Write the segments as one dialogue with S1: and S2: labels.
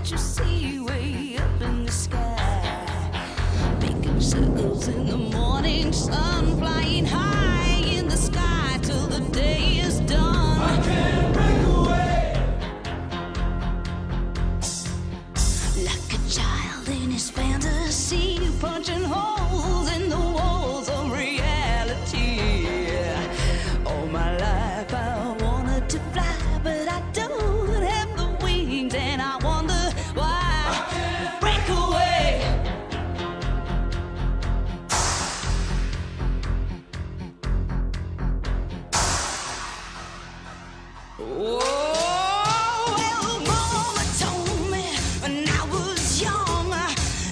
S1: what you see way up in the sky. Making circles in the morning sun, flying high in the sky till the day is done.
S2: I can't break away.
S1: Like a child in his fantasy, punching holes in the walls of reality. All my life I wanted to fly, but I don't have the wings, and I wonder why.
S2: I can't
S1: Break away. Oh, well, Mama told me when I was young,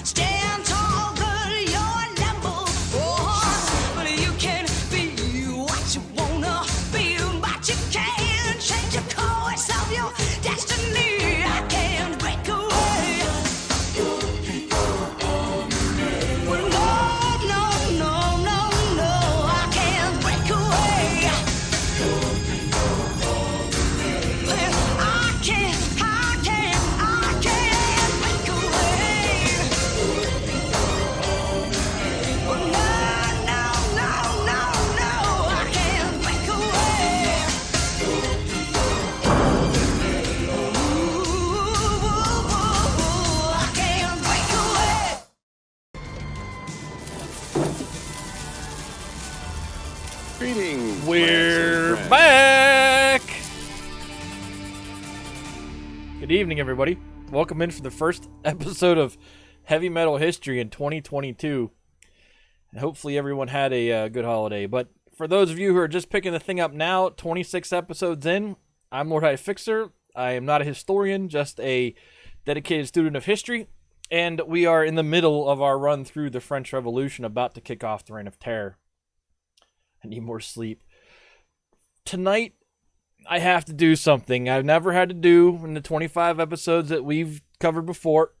S1: stand tall, girl, you're number one. But you can be what you wanna be, but you can't change the course of your destiny. I can't break away. Well, no, I can't break away. I can't break away. Well, no, I can't break away. Ooh, I can't break away.
S3: Greetings.
S4: We're
S3: Lance and friends.
S4: back! Good evening, everybody. Welcome in for the first episode of Heavy Metal History in 2022. And hopefully everyone had a good holiday. But for those of you who are just picking the thing up now, 26 episodes in, I'm Lord High Fixer. I am not a historian, just a dedicated student of history. And we are in the middle of our run through the French Revolution, about to kick off the Reign of Terror. I need more sleep. Tonight, I have to do something I've never had to do in the 25 episodes that we've covered before.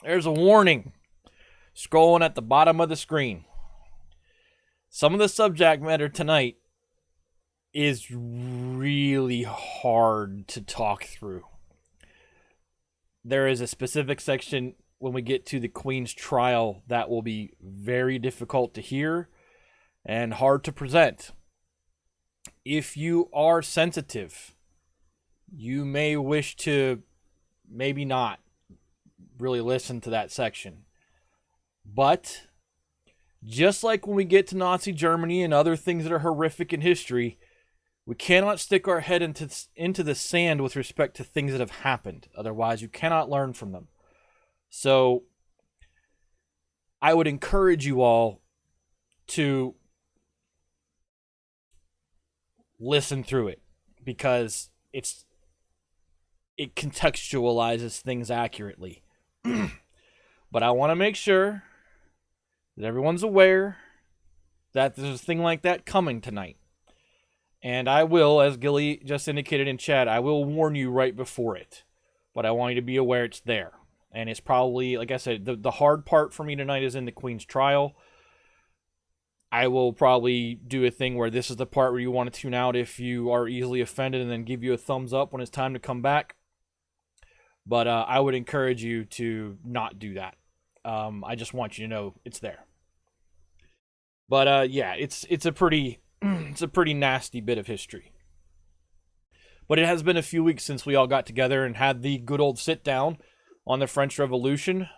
S4: There's a warning scrolling at the bottom of the screen. Some of the subject matter tonight is really hard to talk through. There is a specific section when we get to the Queen's trial that will be very difficult to hear and hard to present. If you are sensitive, you may wish to maybe not really listen to that section. But just like when we get to Nazi Germany and other things that are horrific in history, we cannot stick our head into the sand with respect to things that have happened. Otherwise, you cannot learn from them. So I would encourage you all to listen through it, because it contextualizes things accurately. But I want to make sure that everyone's aware that there's a thing like that coming tonight. And I will, as Gilly just indicated in chat, I will warn you right before it. But I want you to be aware it's there. And it's probably, like I said, the hard part for me tonight is in the Queen's trial. I will probably do a thing where this is the part where you want to tune out if you are easily offended, and then give you a thumbs up when it's time to come back. But I would encourage you to not do that. I just want you to know it's there. But yeah, it's a pretty it's a pretty nasty bit of history. But it has been a few weeks since we all got together and had the good old sit down on the French Revolution.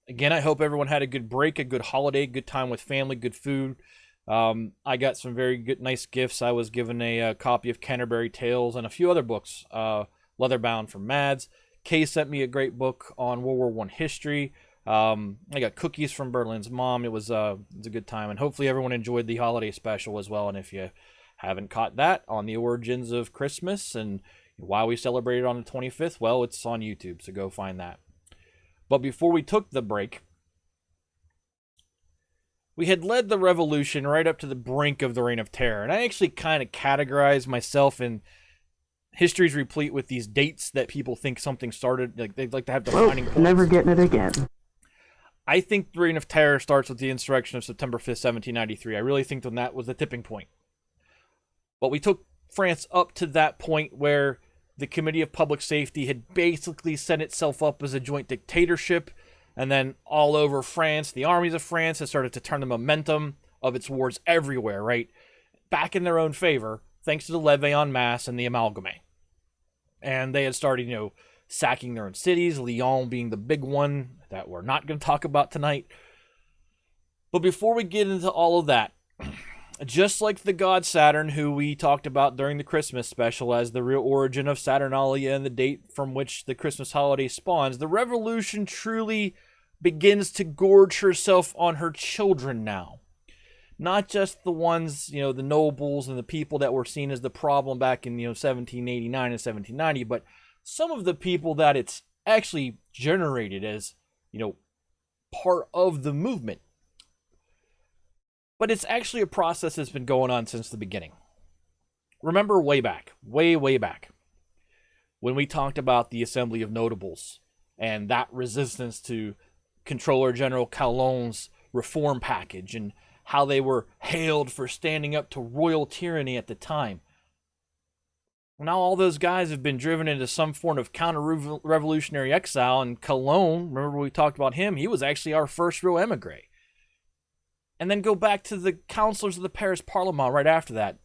S4: Again, I hope everyone had a good break, a good holiday, good time with family, good food. I got some very good, nice gifts. I was given a copy of Canterbury Tales and a few other books, leather-bound from Mads. Kay sent me a great book on World War I history. I got cookies from Berlin's mom. It was a good time, and hopefully everyone enjoyed the holiday special as well. And if you haven't caught that on the origins of Christmas and why we celebrated on the 25th, well, it's on YouTube, so go find that. But before we took the break, we had led the revolution right up to the brink of the Reign of Terror. And I actually kind of categorized myself in history's replete with these dates that people think something started. Like they'd like to have defining points.
S5: Never getting it again.
S4: I think the Reign of Terror starts with the insurrection of September 5th, 1793. I really think that was the tipping point. But we took France up to that point where the Committee of Public Safety had basically set itself up as a joint dictatorship, and then all over France, the armies of France had started to turn the momentum of its wars everywhere, right, back in their own favor, thanks to the levée en masse and the amalgamé. And they had started, sacking their own cities, Lyon being the big one that we're not going to talk about tonight. But before we get into all of that, just like the god Saturn, who we talked about during the Christmas special as the real origin of Saturnalia and the date from which the Christmas holiday spawns, the revolution truly begins to gorge herself on her children now. Not just the ones, the nobles and the people that were seen as the problem back in, 1789 and 1790, but some of the people that it's actually generated as, part of the movement. But it's actually a process that's been going on since the beginning. Remember way back, way back, when we talked about the Assembly of Notables and that resistance to Controller General Calonne's reform package and how they were hailed for standing up to royal tyranny at the time. Now all those guys have been driven into some form of counter-revolutionary exile, and Calonne, remember we talked about him, he was actually our first real emigre. And then go back to the councillors of the Paris Parlement right after that.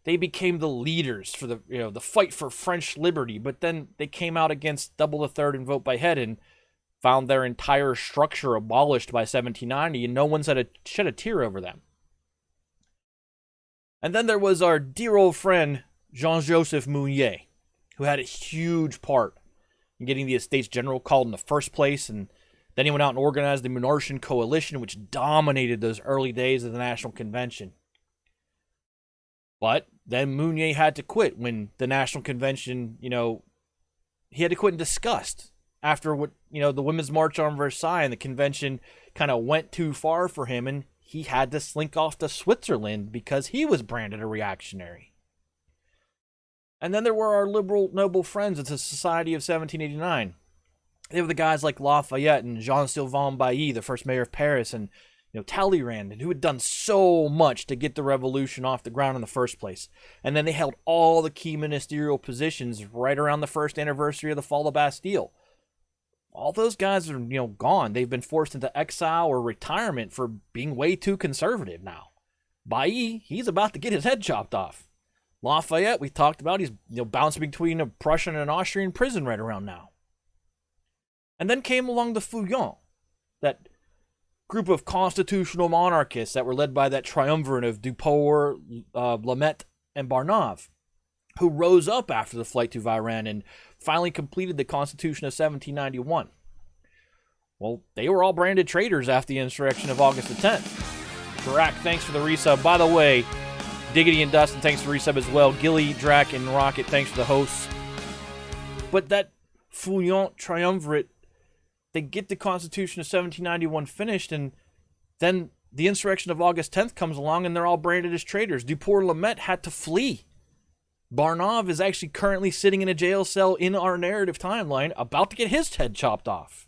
S4: They became the leaders for the fight for French liberty, but then they came out against double the third and vote by head and found their entire structure abolished by 1790, and no one's shed a tear over them. And then there was our dear old friend, Jean-Joseph Mounier, who had a huge part in getting the Estates General called in the first place, and then he went out and organized the Monarchian Coalition, which dominated those early days of the National Convention. But then Mounier had to quit when the National Convention, he had to quit in disgust after what, the Women's March on Versailles, and the convention kind of went too far for him, and he had to slink off to Switzerland because he was branded a reactionary. And then there were our liberal noble friends at the Society of 1789. They were the guys like Lafayette and Jean-Sylvain Bailly, the first mayor of Paris, and Talleyrand, and who had done so much to get the revolution off the ground in the first place. And then they held all the key ministerial positions right around the first anniversary of the fall of Bastille. All those guys are, gone. They've been forced into exile or retirement for being way too conservative now. Bailly, he's about to get his head chopped off. Lafayette, we talked about, he's bouncing between a Prussian and Austrian prison right around now. And then came along the Feuillants, that group of constitutional monarchists that were led by that triumvirate of Duport, Lameth, and Barnave, who rose up after the flight to Varennes and finally completed the Constitution of 1791. Well, they were all branded traitors after the insurrection of August the 10th. Barack, thanks for the resub. By the way, Diggity and Dustin, thanks for the resub as well. Gilly, Drac, and Rocket, thanks for the hosts. But that Feuillant triumvirate, they get the Constitution of 1791 finished, and then the insurrection of August 10th comes along, and they're all branded as traitors. Duport Lameth had to flee. Barnave is actually currently sitting in a jail cell in our narrative timeline, about to get his head chopped off.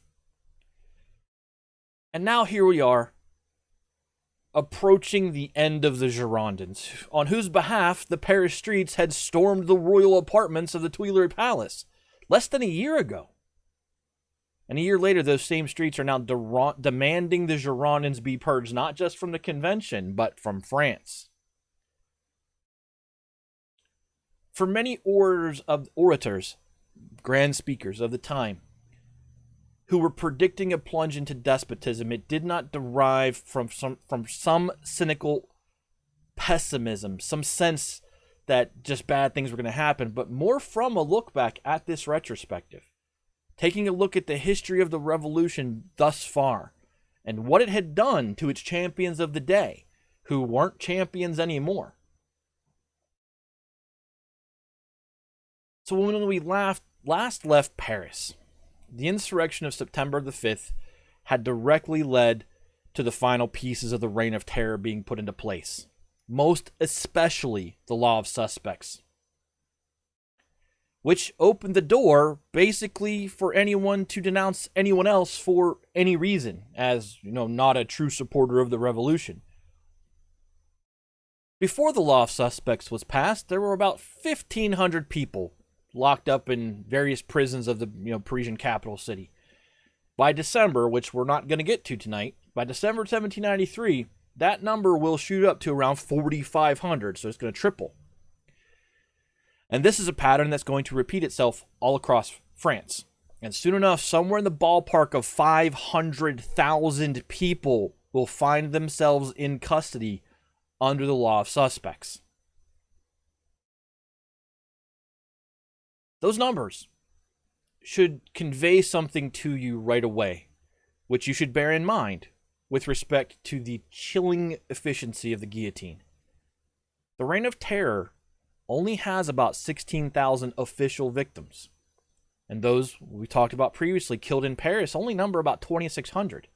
S4: And now here we are, approaching the end of the Girondins, on whose behalf the Paris streets had stormed the royal apartments of the Tuileries Palace less than a year ago. And a year later, those same streets are now demanding the Girondins be purged, not just from the convention, but from France. For many orators, grand speakers of the time, who were predicting a plunge into despotism, it did not derive from some cynical pessimism, some sense that just bad things were going to happen, but more from a look back at this retrospective. Taking a look at the history of the revolution thus far, and what it had done to its champions of the day, who weren't champions anymore. So when we last left Paris, the insurrection of September the 5th had directly led to the final pieces of the Reign of Terror being put into place, most especially the law of suspects, which opened the door basically for anyone to denounce anyone else for any reason, as, not a true supporter of the revolution. Before the law of suspects was passed, there were about 1,500 people locked up in various prisons of the Parisian capital city. By December, which we're not going to get to tonight, by December 1793, that number will shoot up to around 4,500, so it's going to triple. And this is a pattern that's going to repeat itself all across France. And soon enough, somewhere in the ballpark of 500,000 people will find themselves in custody under the law of suspects. Those numbers should convey something to you right away, which you should bear in mind with respect to the chilling efficiency of the guillotine. The Reign of Terror only has about 16,000 official victims. And those we talked about previously killed in Paris only number about 2,600.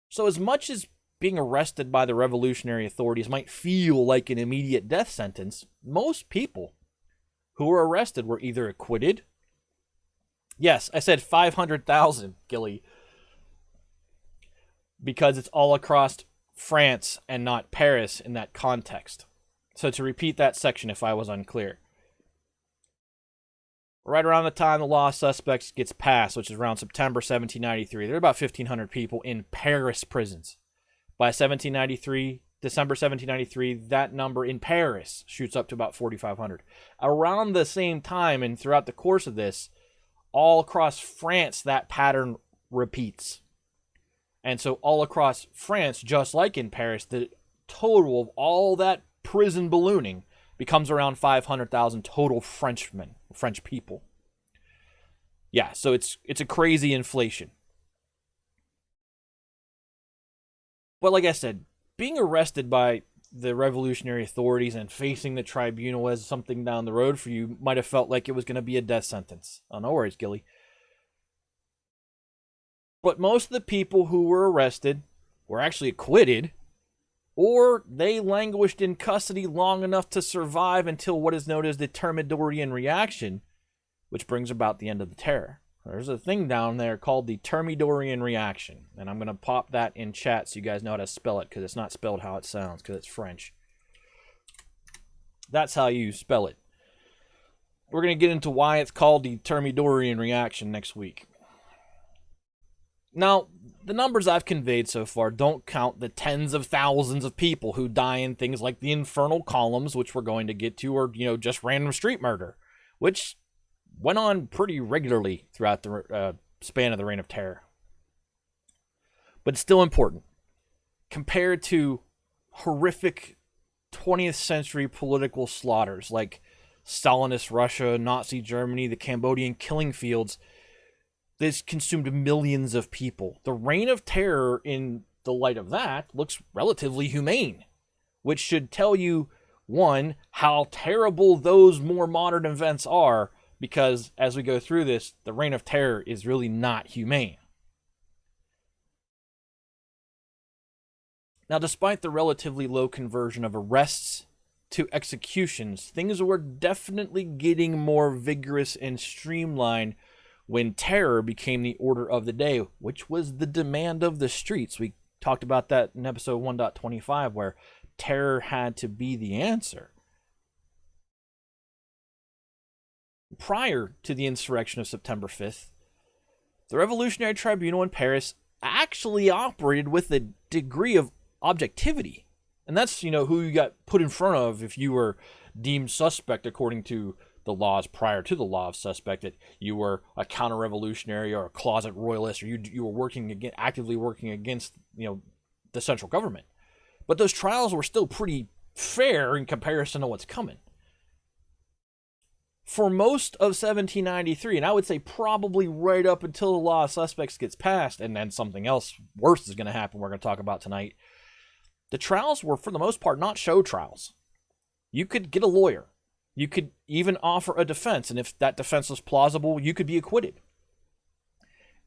S4: So as much as being arrested by the revolutionary authorities might feel like an immediate death sentence, most people who were arrested were either acquitted. Yes, I said 500,000, Gilly, because it's all across France and not Paris in that context. So to repeat that section if I was unclear. Right around the time the law of suspects gets passed, which is around September 1793, there are about 1,500 people in Paris prisons. By December 1793, that number in Paris shoots up to about 4,500. Around the same time and throughout the course of this, all across France, that pattern repeats. And so all across France, just like in Paris, the total of all that prison ballooning becomes around 500,000 total French people. Yeah, so it's a crazy inflation. But like I said, being arrested by the revolutionary authorities and facing the tribunal as something down the road for you might have felt like it was going to be a death sentence. Oh, no worries, Gilly. But most of the people who were arrested were actually acquitted, or they languished in custody long enough to survive until what is known as the Thermidorian reaction, which brings about the end of the terror. There's a thing down there called the Thermidorian reaction, and I'm going to pop that in chat so you guys know how to spell it, because it's not spelled how it sounds, because it's French. That's how you spell it. We're going to get into why it's called the Thermidorian reaction next week. Now, the numbers I've conveyed so far don't count the tens of thousands of people who die in things like the infernal columns, which we're going to get to, or, just random street murder, which went on pretty regularly throughout the span of the Reign of Terror. But it's still important. Compared to horrific 20th century political slaughters like Stalinist Russia, Nazi Germany, the Cambodian killing fields, this consumed millions of people. The Reign of Terror, in the light of that, looks relatively humane, which should tell you, one, how terrible those more modern events are, because as we go through this, the Reign of Terror is really not humane. Now, despite the relatively low conversion of arrests to executions, things were definitely getting more vigorous and streamlined when terror became the order of the day, which was the demand of the streets. We talked about that in episode 1.25, where terror had to be the answer. Prior to the insurrection of September 5th, the Revolutionary Tribunal in Paris actually operated with a degree of objectivity. And that's, who you got put in front of if you were deemed suspect according to the laws prior to the law of suspect, that you were a counter-revolutionary or a closet royalist, or you were actively working against, the central government. But those trials were still pretty fair in comparison to what's coming. For most of 1793, and I would say probably right up until the law of suspects gets passed, and then something else worse is going to happen we're going to talk about tonight, the trials were, for the most part, not show trials. You could get a lawyer. You could even offer a defense, and if that defense was plausible, you could be acquitted.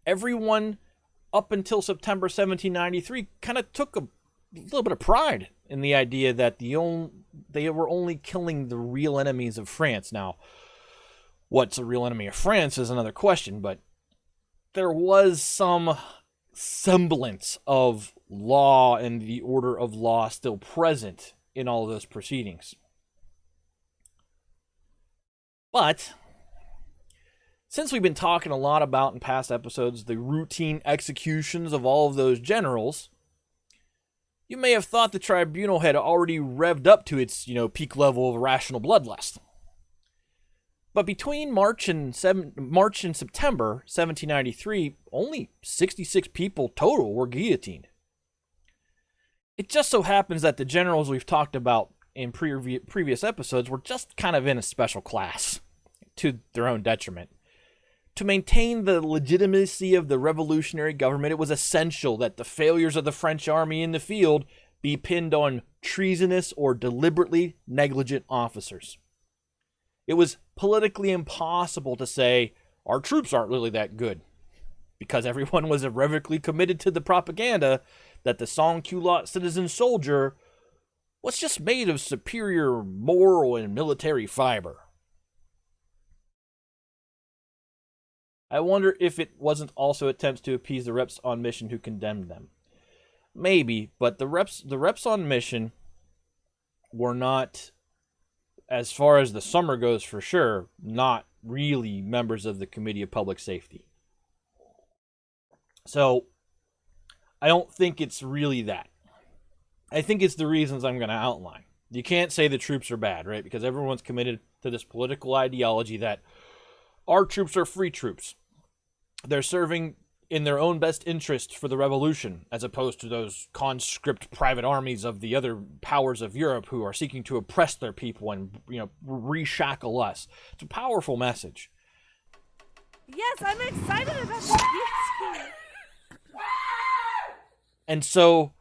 S4: Everyone up until September 1793 kind of took a little bit of pride in the idea that they were only killing the real enemies of France. Now, what's a real enemy of France is another question, but there was some semblance of law and the order of law still present in all of those proceedings. But since we've been talking a lot about in past episodes the routine executions of all of those generals, you may have thought the tribunal had already revved up to its, peak level of rational bloodlust. But between March and September 1793, only 66 people total were guillotined. It just so happens that the generals we've talked about in previous episodes were just kind of in a special class, to their own detriment. To maintain the legitimacy of the revolutionary government, it was essential that the failures of the French army in the field be pinned on treasonous or deliberately negligent officers. It was politically impossible to say, our troops aren't really that good, because everyone was irrevocably committed to the propaganda that the sans-culotte citizen soldier was just made of superior moral and military fiber. I wonder if it wasn't also attempts to appease the reps on mission who condemned them. Maybe, but the reps on mission were not, as far as the summer goes for sure, not really members of the Committee of Public Safety. So, I don't think it's really that. I think it's the reasons I'm going to outline. You can't say the troops are bad, right? Because everyone's committed to this political ideology that our troops are free troops. They're serving in their own best interest for the revolution, as opposed to those conscript private armies of the other powers of Europe who are seeking to oppress their people and, reshackle us. It's a powerful message.
S5: Yes, I'm excited about the guillotine.
S4: And so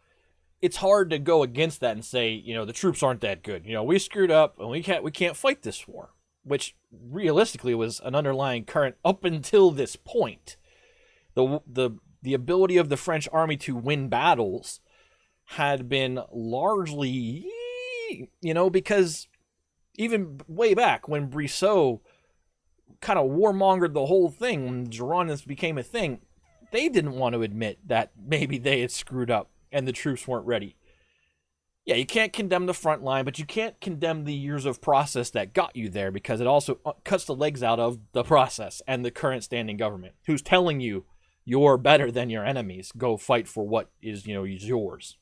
S4: it's hard to go against that and say, the troops aren't that good. We screwed up and we can't fight this war, which realistically was an underlying current up until this point. The ability of the French army to win battles had been largely, because even way back when Brissot kind of warmongered the whole thing, when Girondins became a thing, they didn't want to admit that maybe they had screwed up and the troops weren't ready. Yeah, you can't condemn the front line, but you can't condemn the years of process that got you there, because it also cuts the legs out of the process and the current standing government, who's telling you you're better than your enemies. Go fight for what is yours.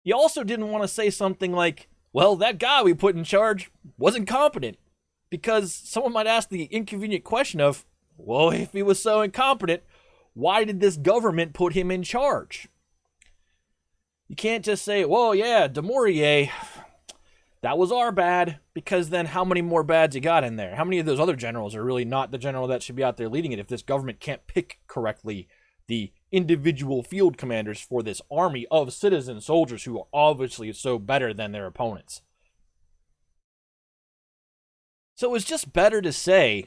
S4: You also didn't want to say something like, well, that guy we put in charge wasn't competent, because someone might ask the inconvenient question of, well, if he was so incompetent, why did this government put him in charge? You can't just say, well, yeah, Dumouriez, that was our bad, because then how many more bads you got in there? How many of those other generals are really not the general that should be out there leading it if this government can't pick correctly the individual field commanders for this army of citizen soldiers who are obviously so better than their opponents? So it was just better to say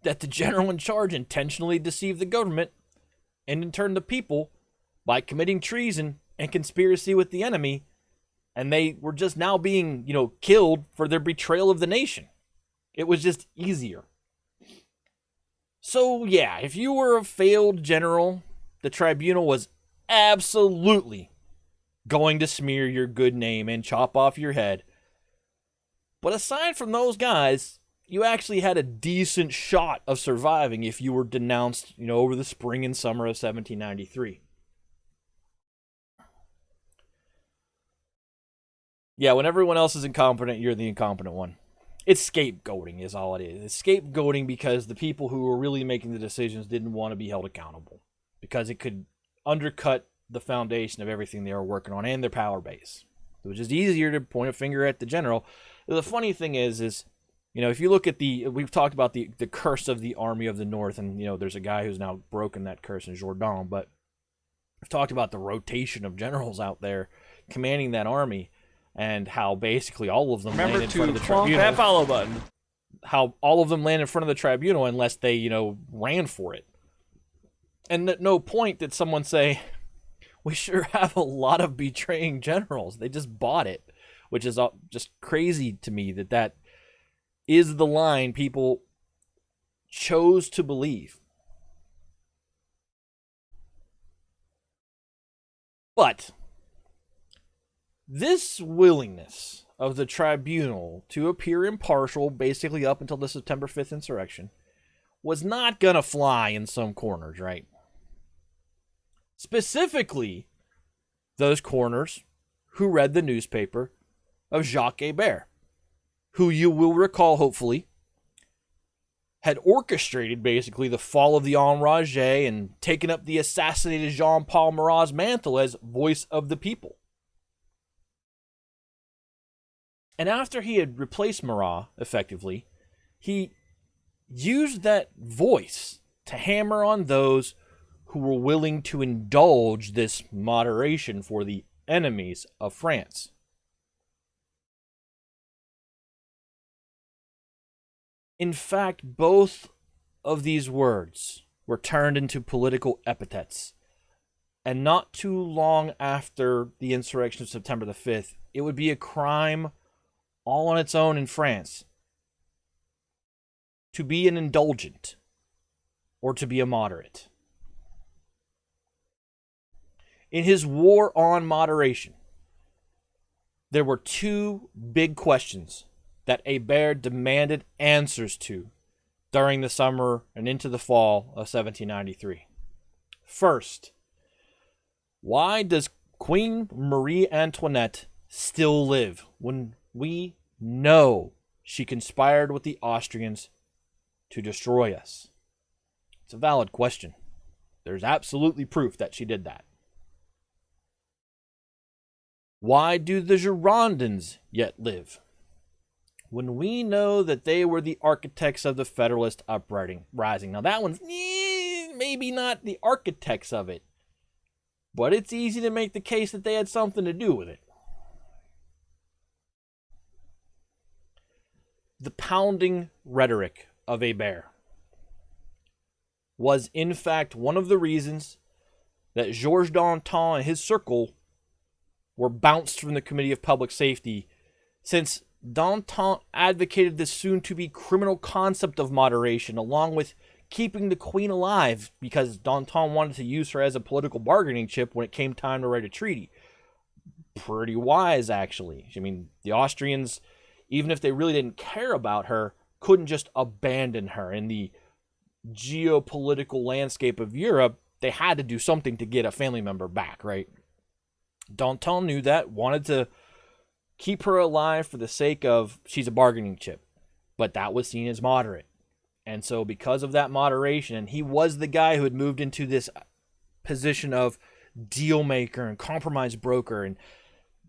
S4: that the general in charge intentionally deceived the government and in turn the people by committing treason and conspiracy with the enemy, and they were just now being, killed for their betrayal of the nation. It was just easier. So yeah, if you were a failed general, the tribunal was absolutely going to smear your good name and chop off your head. But aside from those guys, you actually had a decent shot of surviving if you were denounced, over the spring and summer of 1793. Yeah, when everyone else is incompetent, you're the incompetent one. It's scapegoating is all it is. It's scapegoating because the people who were really making the decisions didn't want to be held accountable, because it could undercut the foundation of everything they were working on and their power base. It was just easier to point a finger at the general. The funny thing is, if you look at we've talked about the curse of the Army of the North, and, there's a guy who's now broken that curse in Girondins, but we've talked about the rotation of generals out there commanding that army, and how basically all of them land in front of the tribunal.
S6: That follow button.
S4: How all of them land in front of the tribunal unless they, ran for it. And at no point did someone say, we sure have a lot of betraying generals. They just bought it, which is just crazy to me that is the line people chose to believe. But this willingness of the tribunal to appear impartial basically up until the September 5th insurrection was not going to fly in some corners, right? Specifically, those corners who read the newspaper of Jacques Hébert, who you will recall, hopefully, had orchestrated basically the fall of the Enragé and taken up the assassinated Jean-Paul Marat's mantle as voice of the people. And after he had replaced Marat, effectively, he used that voice to hammer on those who were willing to indulge this moderation for the enemies of France. In fact, both of these words were turned into political epithets. And not too long after the insurrection of September the 5th, it would be a crime all on its own in France to be an indulgent or to be a moderate. In his war on moderation, there were two big questions that Hébert demanded answers to during the summer and into the fall of 1793. First, why does Queen Marie Antoinette still live when we know she conspired with the Austrians to destroy us? It's a valid question. There's absolutely proof that she did that. Why do the Girondins yet live when we know that they were the architects of the Federalist uprising? Now that one's maybe not the architects of it, but it's easy to make the case that they had something to do with it. The pounding rhetoric of Hébert was in fact one of the reasons that Georges Danton and his circle were bounced from the Committee of Public Safety, since Danton advocated the soon-to-be criminal concept of moderation, along with keeping the Queen alive, because Danton wanted to use her as a political bargaining chip when it came time to write a treaty. Pretty wise, actually. I mean, the Austrians, even if they really didn't care about her, couldn't just abandon her. In the geopolitical landscape of Europe, they had to do something to get a family member back, right? Danton knew that, wanted to keep her alive for the sake of she's a bargaining chip, but that was seen as moderate. And so because of that moderation, and he was the guy who had moved into this position of deal maker and compromise broker, and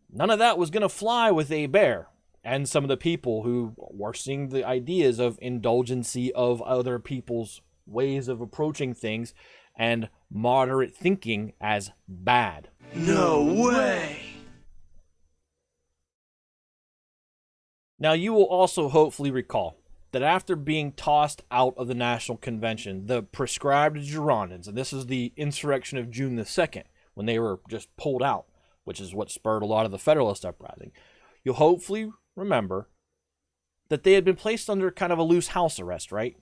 S4: none of that was going to fly with Hébert and some of the people who were seeing the ideas of indulgency of other people's ways of approaching things and moderate thinking as bad.
S2: No way!
S4: Now, you will also hopefully recall that after being tossed out of the National Convention, the proscribed Girondins, and this is the insurrection of June the 2nd, when they were just pulled out, which is what spurred a lot of the Federalist uprising, you'll hopefully remember that they had been placed under kind of a loose house arrest, right?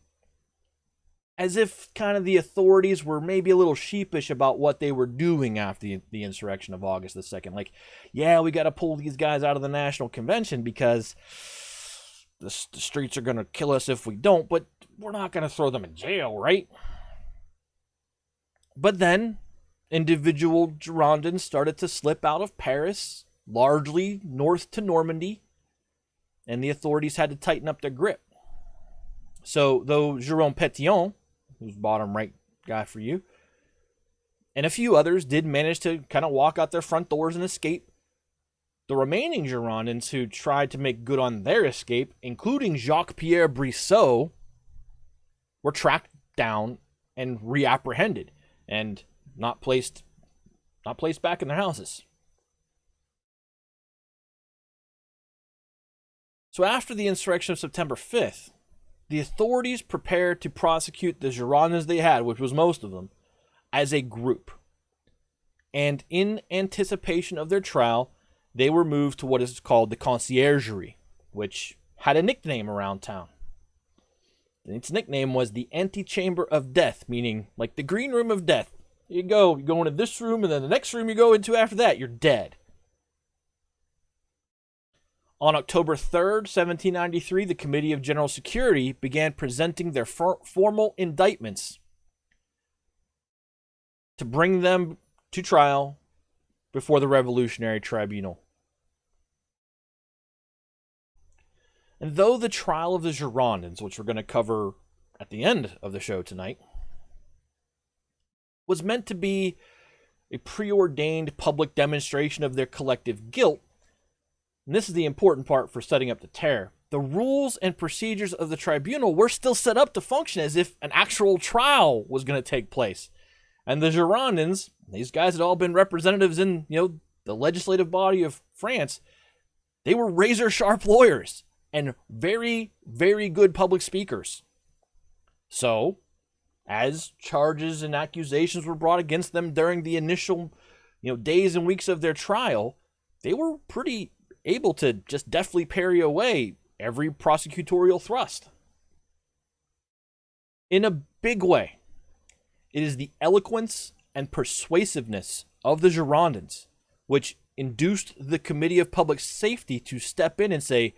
S4: As if kind of the authorities were maybe a little sheepish about what they were doing after the insurrection of August the 2nd. Like, yeah, we got to pull these guys out of the National Convention because the streets are going to kill us if we don't, but we're not going to throw them in jail, right? But then individual Girondins started to slip out of Paris, largely north to Normandy, and the authorities had to tighten up their grip. So, though Jérôme Pétion, who's bottom right guy for you, and a few others did manage to kind of walk out their front doors and escape, the remaining Girondins who tried to make good on their escape, including Jacques-Pierre Brissot, were tracked down and reapprehended and not placed back in their houses. So after the insurrection of September 5th, the authorities prepared to prosecute the Girondins they had, which was most of them, as a group. And in anticipation of their trial, they were moved to what is called the Conciergerie, which had a nickname around town. And its nickname was the Antechamber of Death, meaning like the green room of death. You go into this room, and then the next room you go into after that, you're dead. On October 3rd, 1793, the Committee of General Security began presenting their formal indictments to bring them to trial before the Revolutionary Tribunal. And though the trial of the Girondins, which we're going to cover at the end of the show tonight, was meant to be a preordained public demonstration of their collective guilt, and this is the important part for setting up the terror, the rules and procedures of the tribunal were still set up to function as if an actual trial was going to take place. And the Girondins, these guys had all been representatives in, the legislative body of France. They were razor-sharp lawyers and very, very good public speakers. So, as charges and accusations were brought against them during the initial, days and weeks of their trial, they were pretty able to just deftly parry away every prosecutorial thrust. In a big way, it is the eloquence and persuasiveness of the Girondins which induced the Committee of Public Safety to step in and say,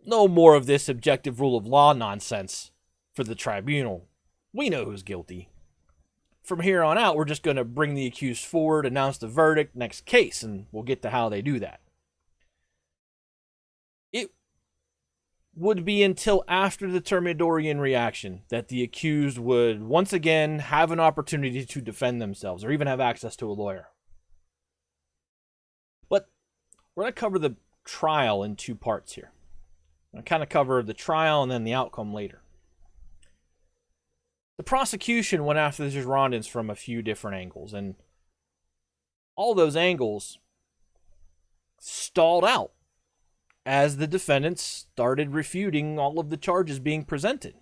S4: no more of this objective rule of law nonsense for the tribunal. We know who's guilty. From here on out, we're just going to bring the accused forward, announce the verdict, next case, and we'll get to how they do that. It would be until after the Thermidorian reaction that the accused would once again have an opportunity to defend themselves or even have access to a lawyer. But we're going to cover the trial in two parts here. I'm going to kind of cover the trial and then the outcome later. The prosecution went after the Girondins from a few different angles, and all those angles stalled out as the defendants started refuting all of the charges being presented.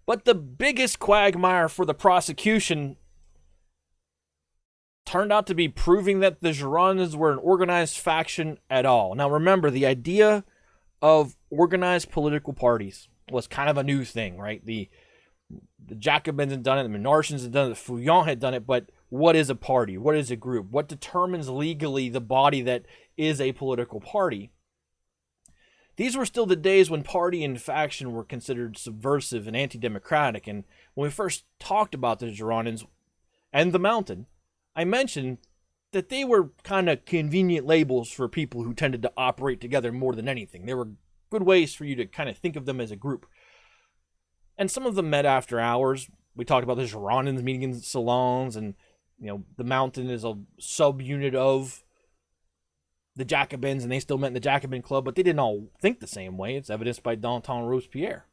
S4: But the biggest quagmire for the prosecution turned out to be proving that the Girondins were an organized faction at all. Now remember, the idea of organized political parties was kind of a new thing, right? The Jacobins had done it, the Menartians had done it, the Feuillants had done it, but what is a party? What is a group? What determines legally the body that is a political party? These were still the days when party and faction were considered subversive and anti-democratic, and when we first talked about the Girondins and the Mountain, I mentioned that they were kind of convenient labels for people who tended to operate together more than anything. They were good ways for you to kind of think of them as a group. And some of them met after hours. We talked about the Girondins meeting in salons, and the Mountain is a subunit of the Jacobins, and they still met in the Jacobin Club, but they didn't all think the same way. It's evidenced by Danton and Robespierre.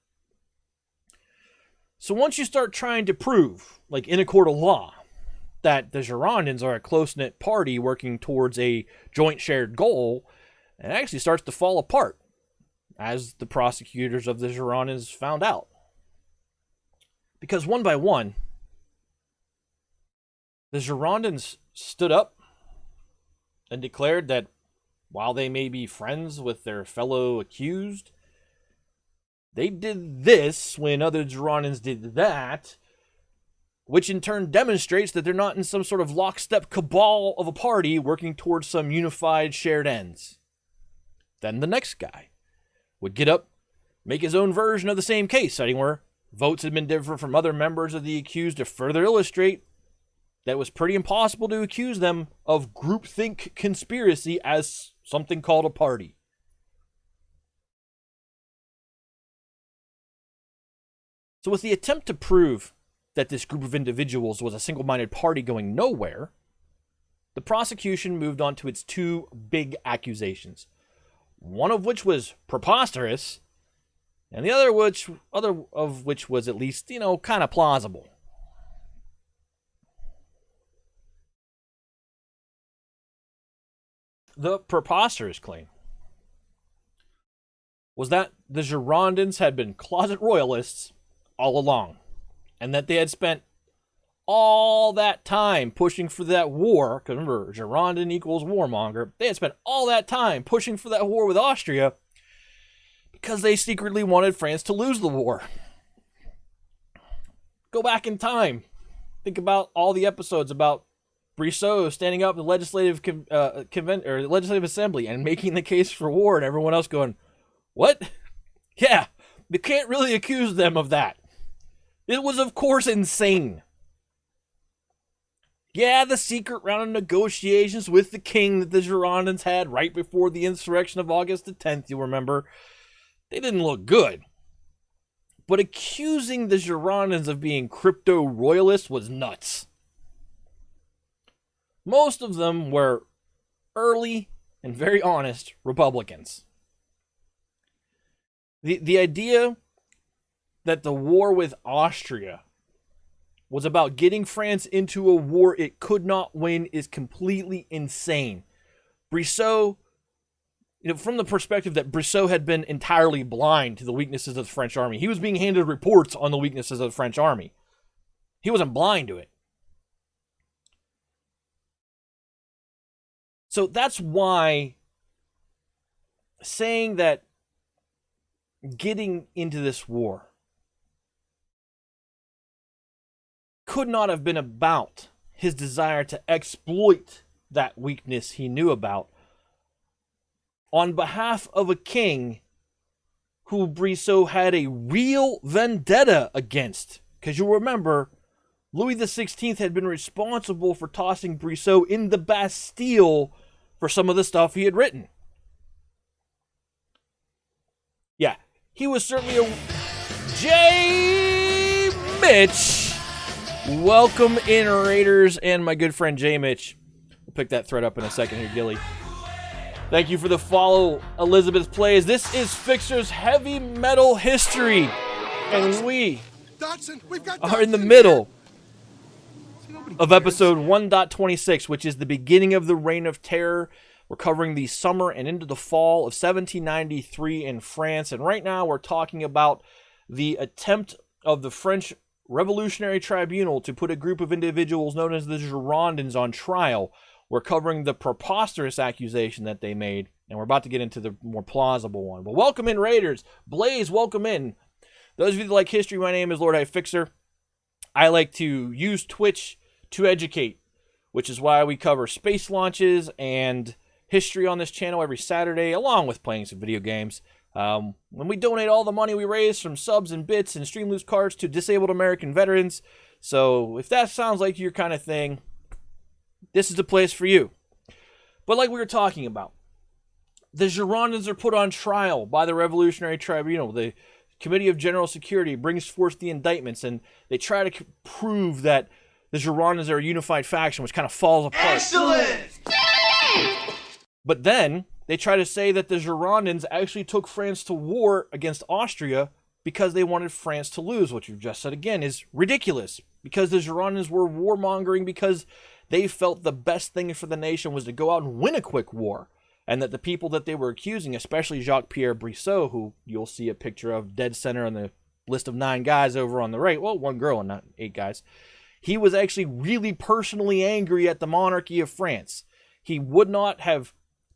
S4: So once you start trying to prove, like in a court of law, that the Girondins are a close-knit party working towards a joint shared goal, it actually starts to fall apart, as the prosecutors of the Girondins found out. Because one by one, the Girondins stood up and declared that while they may be friends with their fellow accused, they did this when other Girondins did that, which in turn demonstrates that they're not in some sort of lockstep cabal of a party working towards some unified shared ends. Then the next guy would get up, make his own version of the same case, citing where votes had been different from other members of the accused to further illustrate that it was pretty impossible to accuse them of groupthink conspiracy as something called a party. So with the attempt to prove that this group of individuals was a single-minded party going nowhere, the prosecution moved on to its two big accusations, one of which was preposterous, and the other of which was at least, kind of plausible. The preposterous claim was that the Girondins had been closet royalists all along, and that they had spent all that time pushing for that war, because remember, Girondin equals warmonger, they had spent all that time pushing for that war with Austria because they secretly wanted France to lose the war. Go back in time. Think about all the episodes about Brissot standing up in the legislative legislative assembly and making the case for war, and everyone else going, "What? Yeah, you can't really accuse them of that. It was, of course, insane." Yeah, the secret round of negotiations with the king that the Girondins had right before the insurrection of August the 10th, you'll remember, they didn't look good. But accusing the Girondins of being crypto-royalists was nuts. Most of them were early and very honest Republicans. The idea that the war with Austria was about getting France into a war it could not win is completely insane. Brissot, from the perspective that Brissot had been entirely blind to the weaknesses of the French army. He was being handed reports on the weaknesses of the French army. He wasn't blind to it. So that's why saying that getting into this war could not have been about his desire to exploit that weakness he knew about on behalf of a king who Brissot had a real vendetta against. Because you'll remember, Louis XVI had been responsible for tossing Brissot in the Bastille for some of the stuff he had written. Yeah, he was certainly a... J. Mitch! Welcome in, Raiders, and my good friend J. Mitch. We'll pick that thread up in a second here, Gilly. Thank you for the follow, Elizabeth Plays. This is Fixer's Heavy Metal History, and we are in the middle of episode 1.26, which is the beginning of the Reign of Terror. We're covering the summer and into the fall of 1793 in France, and right now we're talking about the attempt of the French Revolutionary Tribunal to put a group of individuals known as the Girondins on trial. We're covering the preposterous accusation that they made, and we're about to get into the more plausible one. But welcome in, Raiders. Blaze, welcome in. Those of you that like history, my name is Lord High Fixer. I like to use Twitch to educate, which is why we cover space launches and history on this channel every Saturday, along with playing some video games. When we donate all the money we raise from subs and bits and stream loose cards to disabled American veterans. So if that sounds like your kind of thing, this is the place for you. But like we were talking about, the Girondins are put on trial by the Revolutionary Tribunal. The Committee of General Security brings forth the indictments, and they try to prove that the Girondins are a unified faction, which kind of falls apart.
S2: Excellent!
S4: But then they try to say that the Girondins actually took France to war against Austria because they wanted France to lose, which you've just said again is ridiculous, because the Girondins were warmongering because they felt the best thing for the nation was to go out and win a quick war, and that the people that they were accusing, especially Jacques-Pierre Brissot, who you'll see a picture of dead center on the list of 9 guys over on the right, well, 1 girl and not 8 guys, he was actually really personally angry at the monarchy of France. He would not have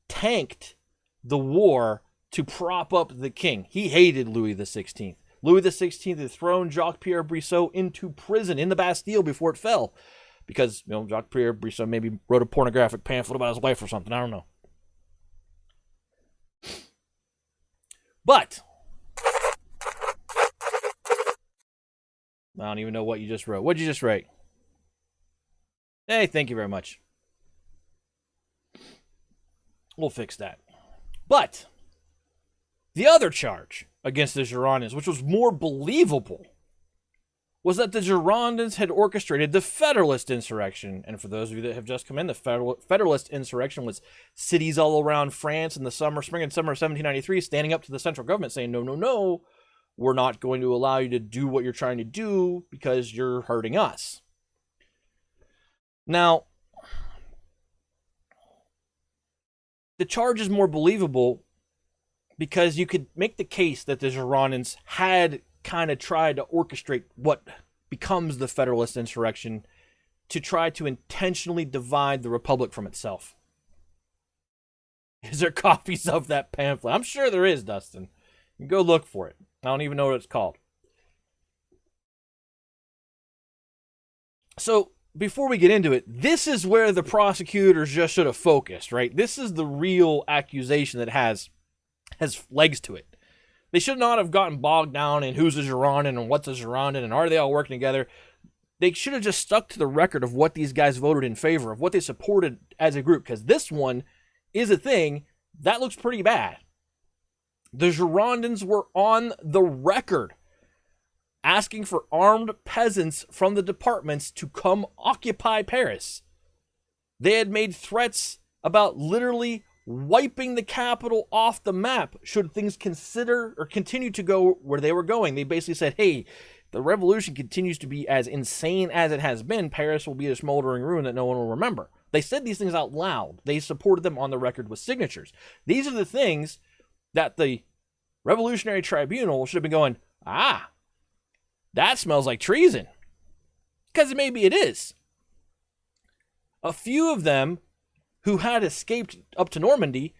S4: tanked the war to prop up the king. He hated Louis XVI. Louis XVI had thrown Jacques-Pierre Brissot into prison in the Bastille before it fell, because Jacques-Pierre Brissot maybe wrote a pornographic pamphlet about his wife or something. I don't know. But I don't even know what you just wrote. What'd you just write? Hey, thank you very much. We'll fix that. But the other charge against the Girondins, which was more believable, was that the Girondins had orchestrated the Federalist insurrection. And for those of you that have just come in, the Federalist insurrection was cities all around France in the spring and summer of 1793 standing up to the central government saying, no, no, no, we're not going to allow you to do what you're trying to do because you're hurting us. Now, the charge is more believable because you could make the case that the Girondins had kind of tried to orchestrate what becomes the Federalist insurrection to try to intentionally divide the Republic from itself. Is there copies of that pamphlet? I'm sure there is, Dustin. You can go look for it. I don't even know what it's called. So, before we get into it, this is where the prosecutors just should have focused, right? This is the real accusation that has legs to it. They should not have gotten bogged down in who's a Girondin and what's a Girondin and are they all working together. They should have just stuck to the record of what these guys voted in favor of, what they supported as a group, because this one is a thing that looks pretty bad. The Girondins were on the record asking for armed peasants from the departments to come occupy Paris. They had made threats about literally wiping the capital off the map should things continue to go where they were going. They basically said, hey, the revolution continues to be as insane as it has been. Paris will be a smoldering ruin that no one will remember. They said these things out loud. They supported them on the record with signatures. These are the things that the Revolutionary Tribunal should have been going, that smells like treason. Because maybe it is. A few of them who had escaped up to Normandy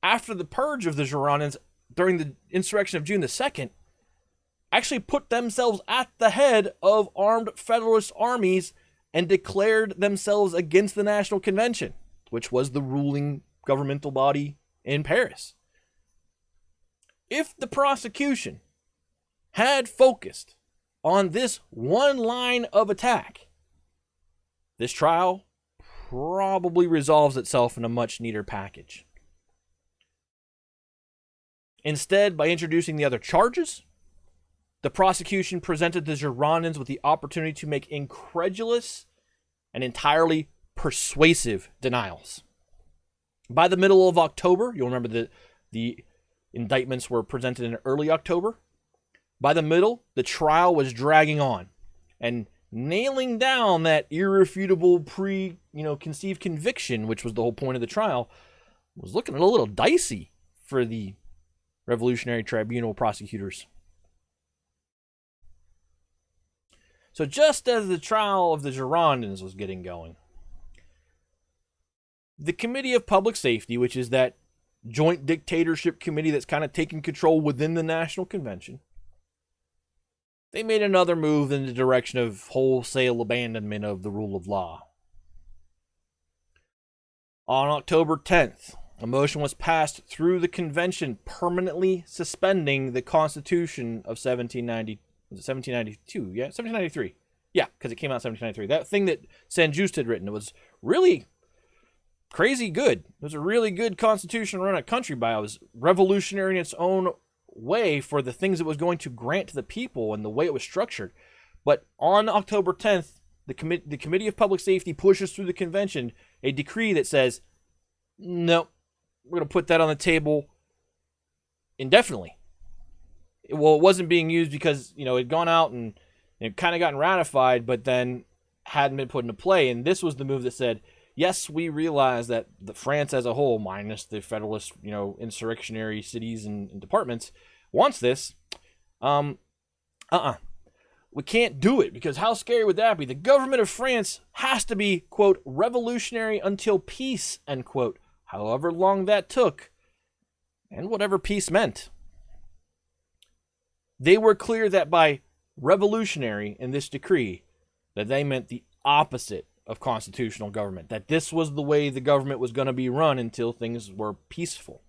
S4: after the purge of the Girondins during the insurrection of June the 2nd actually put themselves at the head of armed Federalist armies and declared themselves against the National Convention, which was the ruling governmental body in Paris. If the prosecution had focused on this one line of attack, this trial probably resolves itself in a much neater package. Instead, by introducing the other charges, the prosecution presented the Girondins with the opportunity to make incredulous and entirely persuasive denials. By the middle of October, you'll remember that the indictments were presented in early October. By the middle, the trial was dragging on, and nailing down that irrefutable conceived conviction, which was the whole point of the trial, was looking a little dicey for the Revolutionary Tribunal prosecutors. So just as the trial of the Girondins was getting going, the Committee of Public Safety, which is that joint dictatorship committee that's kind of taking control within the National Convention, they made another move in the direction of wholesale abandonment of the rule of law. On October 10th, a motion was passed through the convention permanently suspending the Constitution of 1792. Was it 1792? Yeah, 1793. Yeah, because it came out in 1793. That thing that Saint-Just had written, it was really crazy good. It was a really good constitution to run a country by. It was revolutionary in its own way for the things it was going to grant to the people and the way it was structured. But on October 10th, the Committee of Public Safety pushes through the convention a decree that says, no, we're going to put that on the table indefinitely. Well, it wasn't being used because, it had gone out and it kind of gotten ratified, but then hadn't been put into play. And this was the move that said, yes, we realize that France as a whole, minus the Federalist, insurrectionary cities and departments, wants this. We can't do it because how scary would that be? The government of France has to be, quote, revolutionary until peace, end quote, however long that took, and whatever peace meant. They were clear that by revolutionary in this decree, that they meant the opposite of constitutional government, that this was the way the government was going to be run until things were peaceful.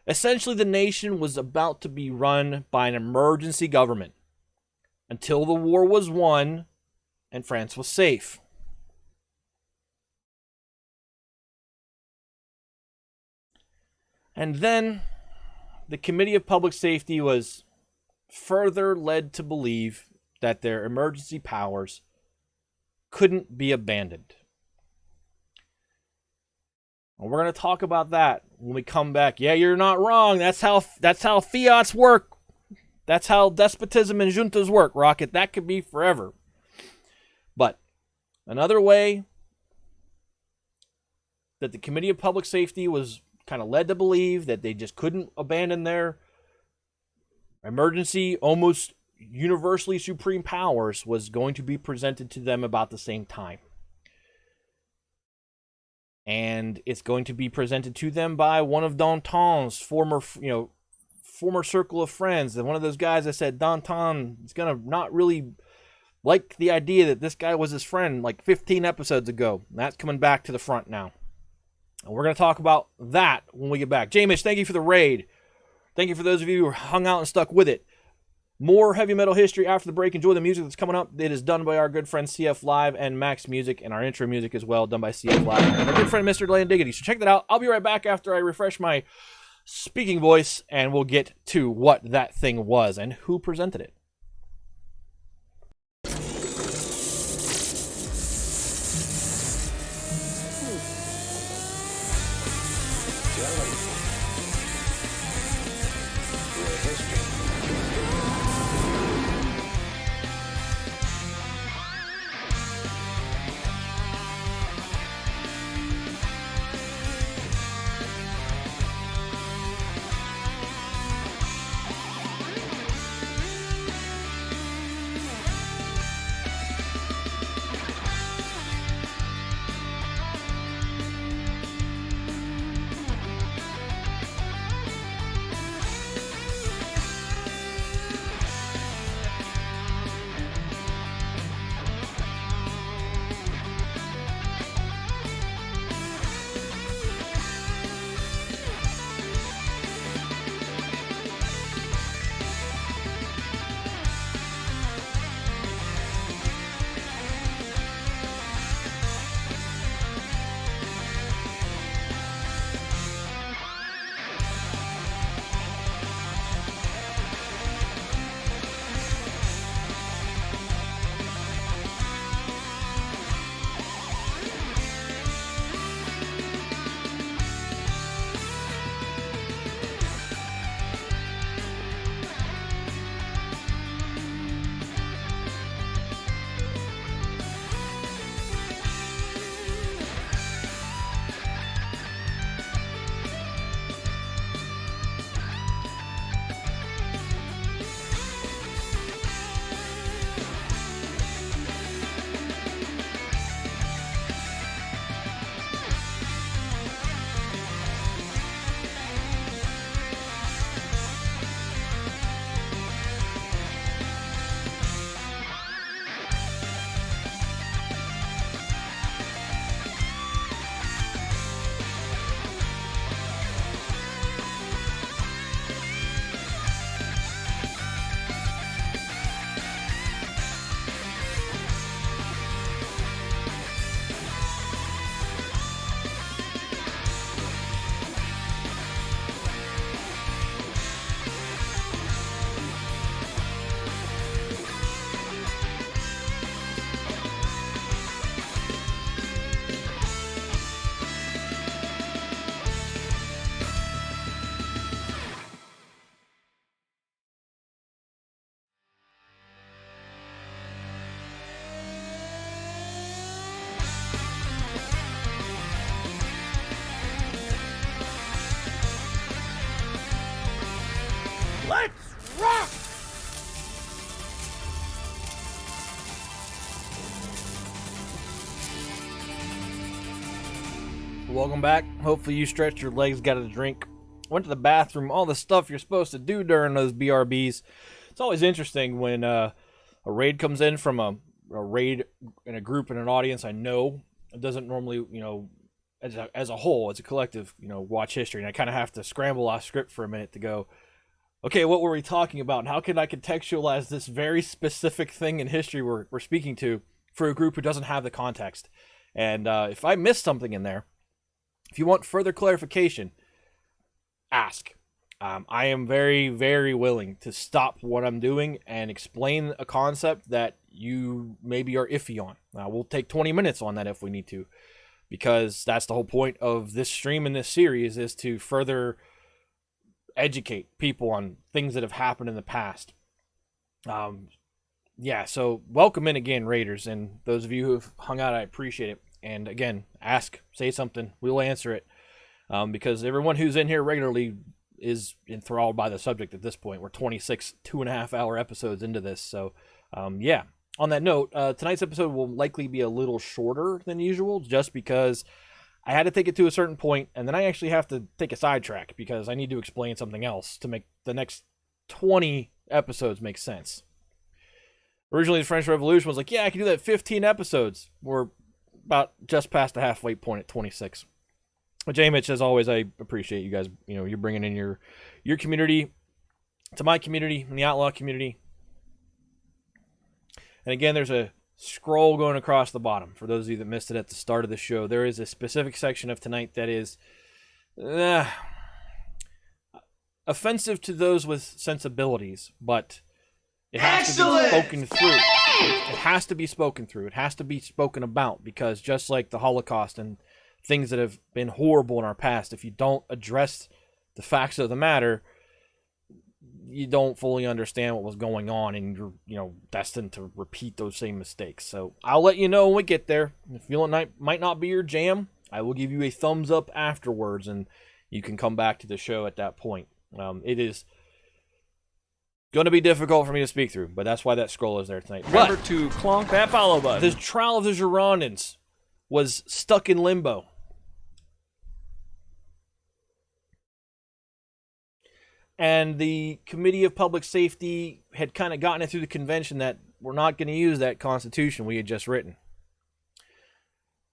S4: Essentially, the nation was about to be run by an emergency government until the war was won and France was safe. And then the Committee of Public Safety was further led to believe that their emergency powers couldn't be abandoned. And we're going to talk about that when we come back. Yeah, you're not wrong. That's how fiats work. That's how despotism and juntas work, Rocket. That could be forever. But another way that the Committee of Public Safety was kind of led to believe that they just couldn't abandon their emergency, almost universally supreme powers was going to be presented to them about the same time. And it's going to be presented to them by one of Danton's former circle of friends. And one of those guys that said Danton is going to not really like the idea that this guy was his friend like 15 episodes ago. And that's coming back to the front now. And we're going to talk about that when we get back. Jamish, thank you for the raid. Thank you for those of you who hung out and stuck with it. More heavy metal history after the break. Enjoy the music that's coming up. It is done by our good friend CF Live and Max Music, and our intro music as well, done by CF Live and our good friend Mr. Land Diggity. So check that out. I'll be right back after I refresh my speaking voice, and we'll get to what that thing was and who presented it. Welcome back. Hopefully you stretched your legs, got a drink, went to the bathroom, all the stuff you're supposed to do during those BRBs. It's always interesting when a raid comes in from a raid in a group in an audience I know. It doesn't normally, as a whole, as a collective, watch history. And I kind of have to scramble off script for a minute to go, okay, what were we talking about? And how can I contextualize this very specific thing in history we're speaking to for a group who doesn't have the context? And if I missed something in there, if you want further clarification, ask. I am very, very willing to stop what I'm doing and explain a concept that you maybe are iffy on. We'll take 20 minutes on that if we need to, because that's the whole point of this stream and this series, is to further educate people on things that have happened in the past. So welcome in again, Raiders, and those of you who have hung out, I appreciate it. And again, ask, say something, we'll answer it, because everyone who's in here regularly is enthralled by the subject at this point. We're 26 2.5-hour episodes into this, so on that note, tonight's episode will likely be a little shorter than usual, just because I had to take it to a certain point, and then I actually have to take a sidetrack because I need to explain something else to make the next 20 episodes make sense. Originally, the French Revolution was like, yeah, I can do that 15 episodes. We're about just past the halfway point at 26. But J-Mitch, as always, I appreciate you guys. You know, you're bringing in your community to my community and the outlaw community. And again, there's a scroll going across the bottom. For those of you that missed it at the start of the show, there is a specific section of tonight that is offensive to those with sensibilities, but it has to be spoken through. It has to be spoken through. It has to be spoken about, because just like the Holocaust and things that have been horrible in our past, if you don't address the facts of the matter, you don't fully understand what was going on, and you're destined to repeat those same mistakes. So I'll let you know when we get there. If you might not be your jam, I will give you a thumbs up afterwards, and you can come back to the show at that point. It is going to be difficult for me to speak through, but that's why that scroll is there tonight.
S2: Remember to clonk that follow button.
S4: The trial of the Girondins was stuck in limbo. And the Committee of Public Safety had kind of gotten it through the convention that we're not going to use that constitution we had just written.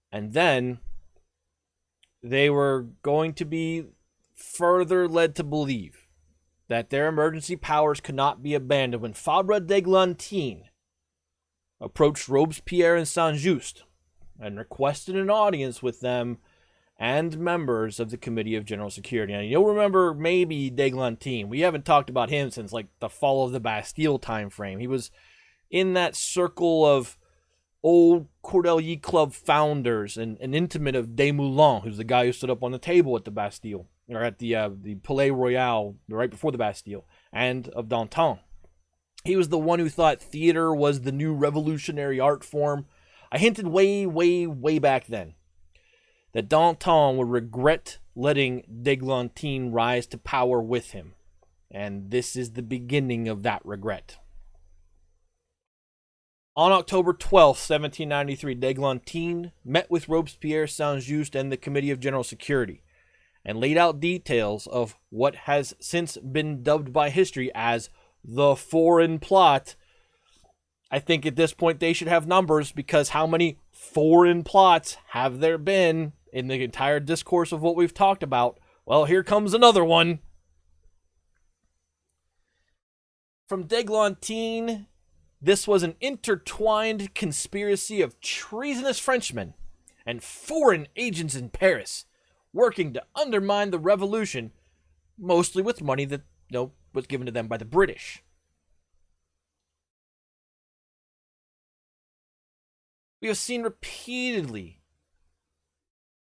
S4: And then they were going to be further led to believe that their emergency powers could not be abandoned when Fabre d'Eglantine approached Robespierre and Saint-Just and requested an audience with them and members of the Committee of General Security. And you'll remember maybe d'Eglantine. We haven't talked about him since like the fall of the Bastille time frame. He was in that circle of old Cordelier Club founders and an intimate of Desmoulins, who's the guy who stood up on the table at the Bastille, or at the Palais Royal right before the Bastille, and of Danton. He was the one who thought theater was the new revolutionary art form. I hinted way, way, way back then that Danton would regret letting d'Eglantine rise to power with him. And this is the beginning of that regret. On October 12th, 1793, d'Eglantine met with Robespierre, Saint-Just, and the Committee of General Security, and laid out details of what has since been dubbed by history as the foreign plot. I think at this point they should have numbers, because how many foreign plots have there been in the entire discourse of what we've talked about? Well, here comes another one. From d'Eglantine, this was an intertwined conspiracy of treasonous Frenchmen and foreign agents in Paris working to undermine the revolution, mostly with money that was given to them by the British. We have seen repeatedly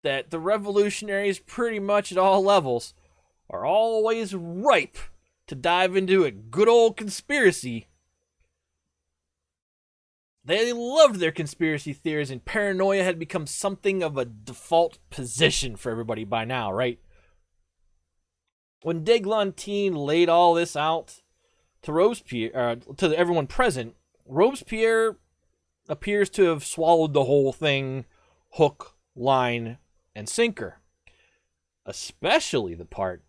S4: that the revolutionaries, pretty much at all levels, are always ripe to dive into a good old conspiracy. They loved their conspiracy theories, and paranoia had become something of a default position for everybody by now, right? When d'Eglantine laid all this out to Robespierre, to everyone present, Robespierre appears to have swallowed the whole thing, hook, line, and sinker. Especially the part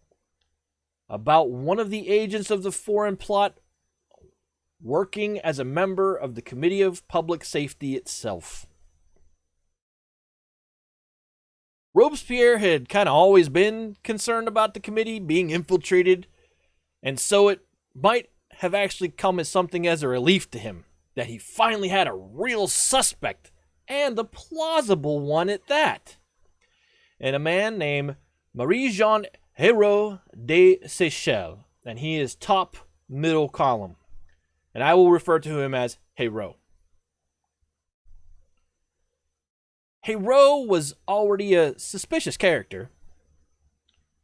S4: about one of the agents of the foreign plot working as a member of the Committee of Public Safety itself. Robespierre had kind of always been concerned about the committee being infiltrated, and so it might have actually come as something as a relief to him that he finally had a real suspect, and a plausible one at that, and a man named Marie-Jean Hérault de Seychelles, and he is top middle column, and I will refer to him as Hérault. Hérault was already a suspicious character,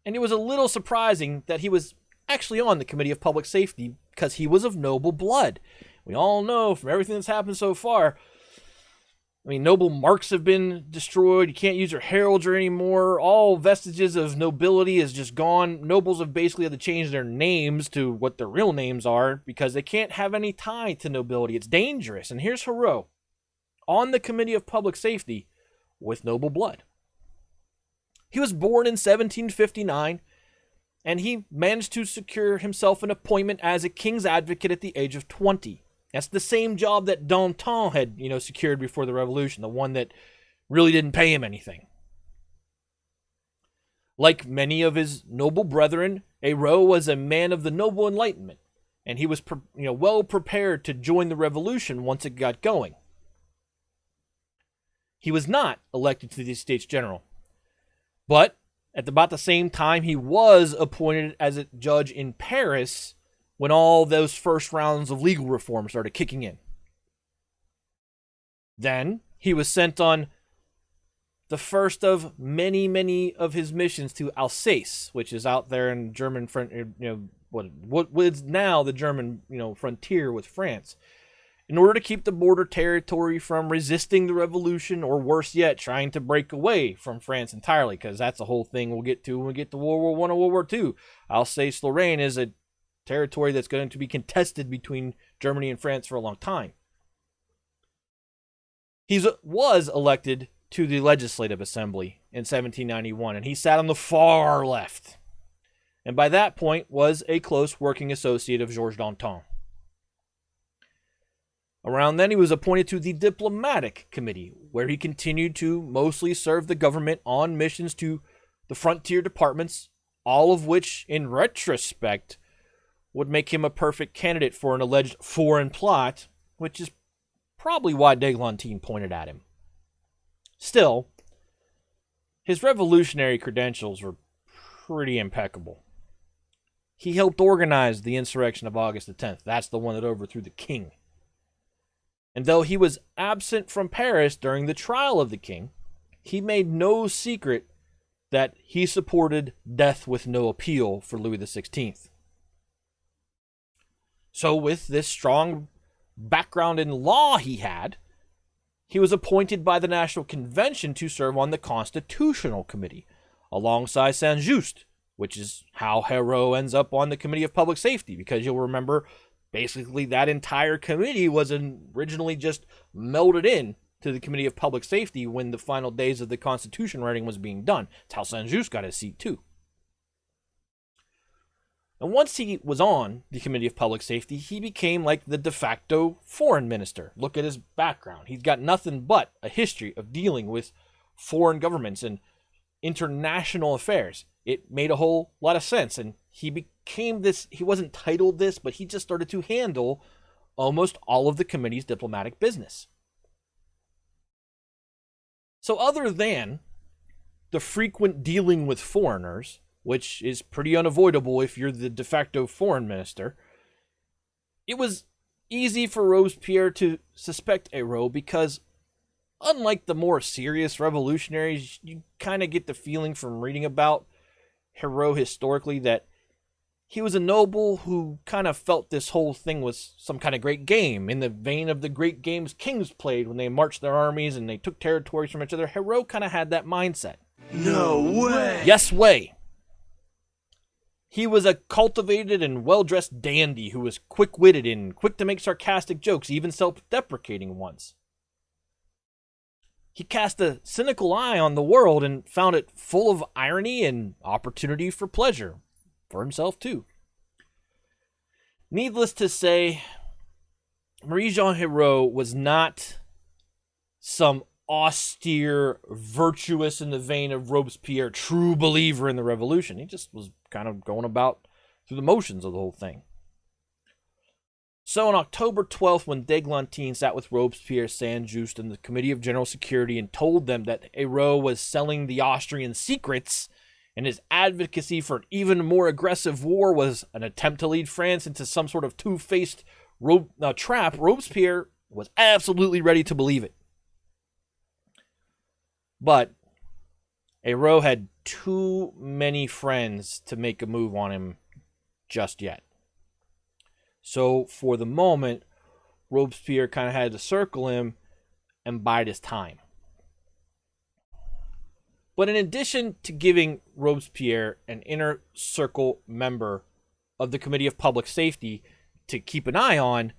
S4: and it was a little surprising that he was actually on the Committee of Public Safety, because he was of noble blood. We all know from everything that's happened so far, I mean, noble marks have been destroyed. You can't use your heraldry anymore. All vestiges of nobility is just gone. Nobles have basically had to change their names to what their real names are, because they can't have any tie to nobility. It's dangerous. And here's Hérault on the Committee of Public Safety with noble blood. He was born in 1759, and he managed to secure himself an appointment as a king's advocate at the age of 20. That's the same job that Danton had, secured before the revolution, the one that really didn't pay him anything. Like many of his noble brethren, Hérault was a man of the noble enlightenment, and he was well prepared to join the revolution once it got going. He was not elected to the States General, but at about the same time, he was appointed as a judge in Paris when all those first rounds of legal reform started kicking in. Then he was sent on the first of many of his missions to Alsace, which is out there in German what is now the German frontier with France, in order to keep the border territory from resisting the revolution, or worse yet, trying to break away from France entirely, because that's a whole thing we'll get to when we get to World War I and World War II. Alsace-Lorraine is a territory that's going to be contested between Germany and France for a long time. He was elected to the Legislative Assembly in 1791, and he sat on the far left, and by that point was a close working associate of Georges Danton. Around then, he was appointed to the Diplomatic Committee, where he continued to mostly serve the government on missions to the frontier departments, all of which, in retrospect, would make him a perfect candidate for an alleged foreign plot, which is probably why d'Églantine pointed at him. Still, his revolutionary credentials were pretty impeccable. He helped organize the insurrection of August the 10th. That's the one that overthrew the king. And though he was absent from Paris during the trial of the king, he made no secret that he supported death with no appeal for Louis XVI. So with this strong background in law he was appointed by the National Convention to serve on the Constitutional Committee, alongside Saint-Just, which is how Hérault ends up on the Committee of Public Safety, because you'll remember basically that entire committee was originally just melded in to the Committee of Public Safety when the final days of the Constitution writing was being done. That's how Saint-Just got his seat too. And once he was on the Committee of Public Safety, he became like the de facto foreign minister. Look at his background. He's got nothing but a history of dealing with foreign governments and international affairs. It made a whole lot of sense, and he became this, he wasn't titled this, but he just started to handle almost all of the committee's diplomatic business. So other than the frequent dealing with foreigners, which is pretty unavoidable if you're the de facto foreign minister, it was easy for Robespierre to suspect Hérault because, unlike the more serious revolutionaries, you kind of get the feeling from reading about Hérault historically that he was a noble who kind of felt this whole thing was some kind of great game, in the vein of the great games kings played when they marched their armies and they took territories from each other. Hérault kind of had that mindset.
S3: No way!
S4: Yes way! He was a cultivated and well-dressed dandy who was quick-witted and quick to make sarcastic jokes, even self-deprecating ones. He cast a cynical eye on the world and found it full of irony and opportunity for pleasure, for himself too. Needless to say, Marie-Jean Hérault was not some austere, virtuous in the vein of Robespierre, true believer in the revolution. He just was kind of going about through the motions of the whole thing. So on October 12th, when d'Églantine sat with Robespierre, Saint-Just, and the Committee of General Security and told them that Hérault was selling the Austrian secrets and his advocacy for an even more aggressive war was an attempt to lead France into some sort of two-faced trap, Robespierre was absolutely ready to believe it. But Hérault had too many friends to make a move on him just yet. So for the moment, Robespierre kind of had to circle him and bide his time. But in addition to giving Robespierre an inner circle member of the Committee of Public Safety to keep an eye on,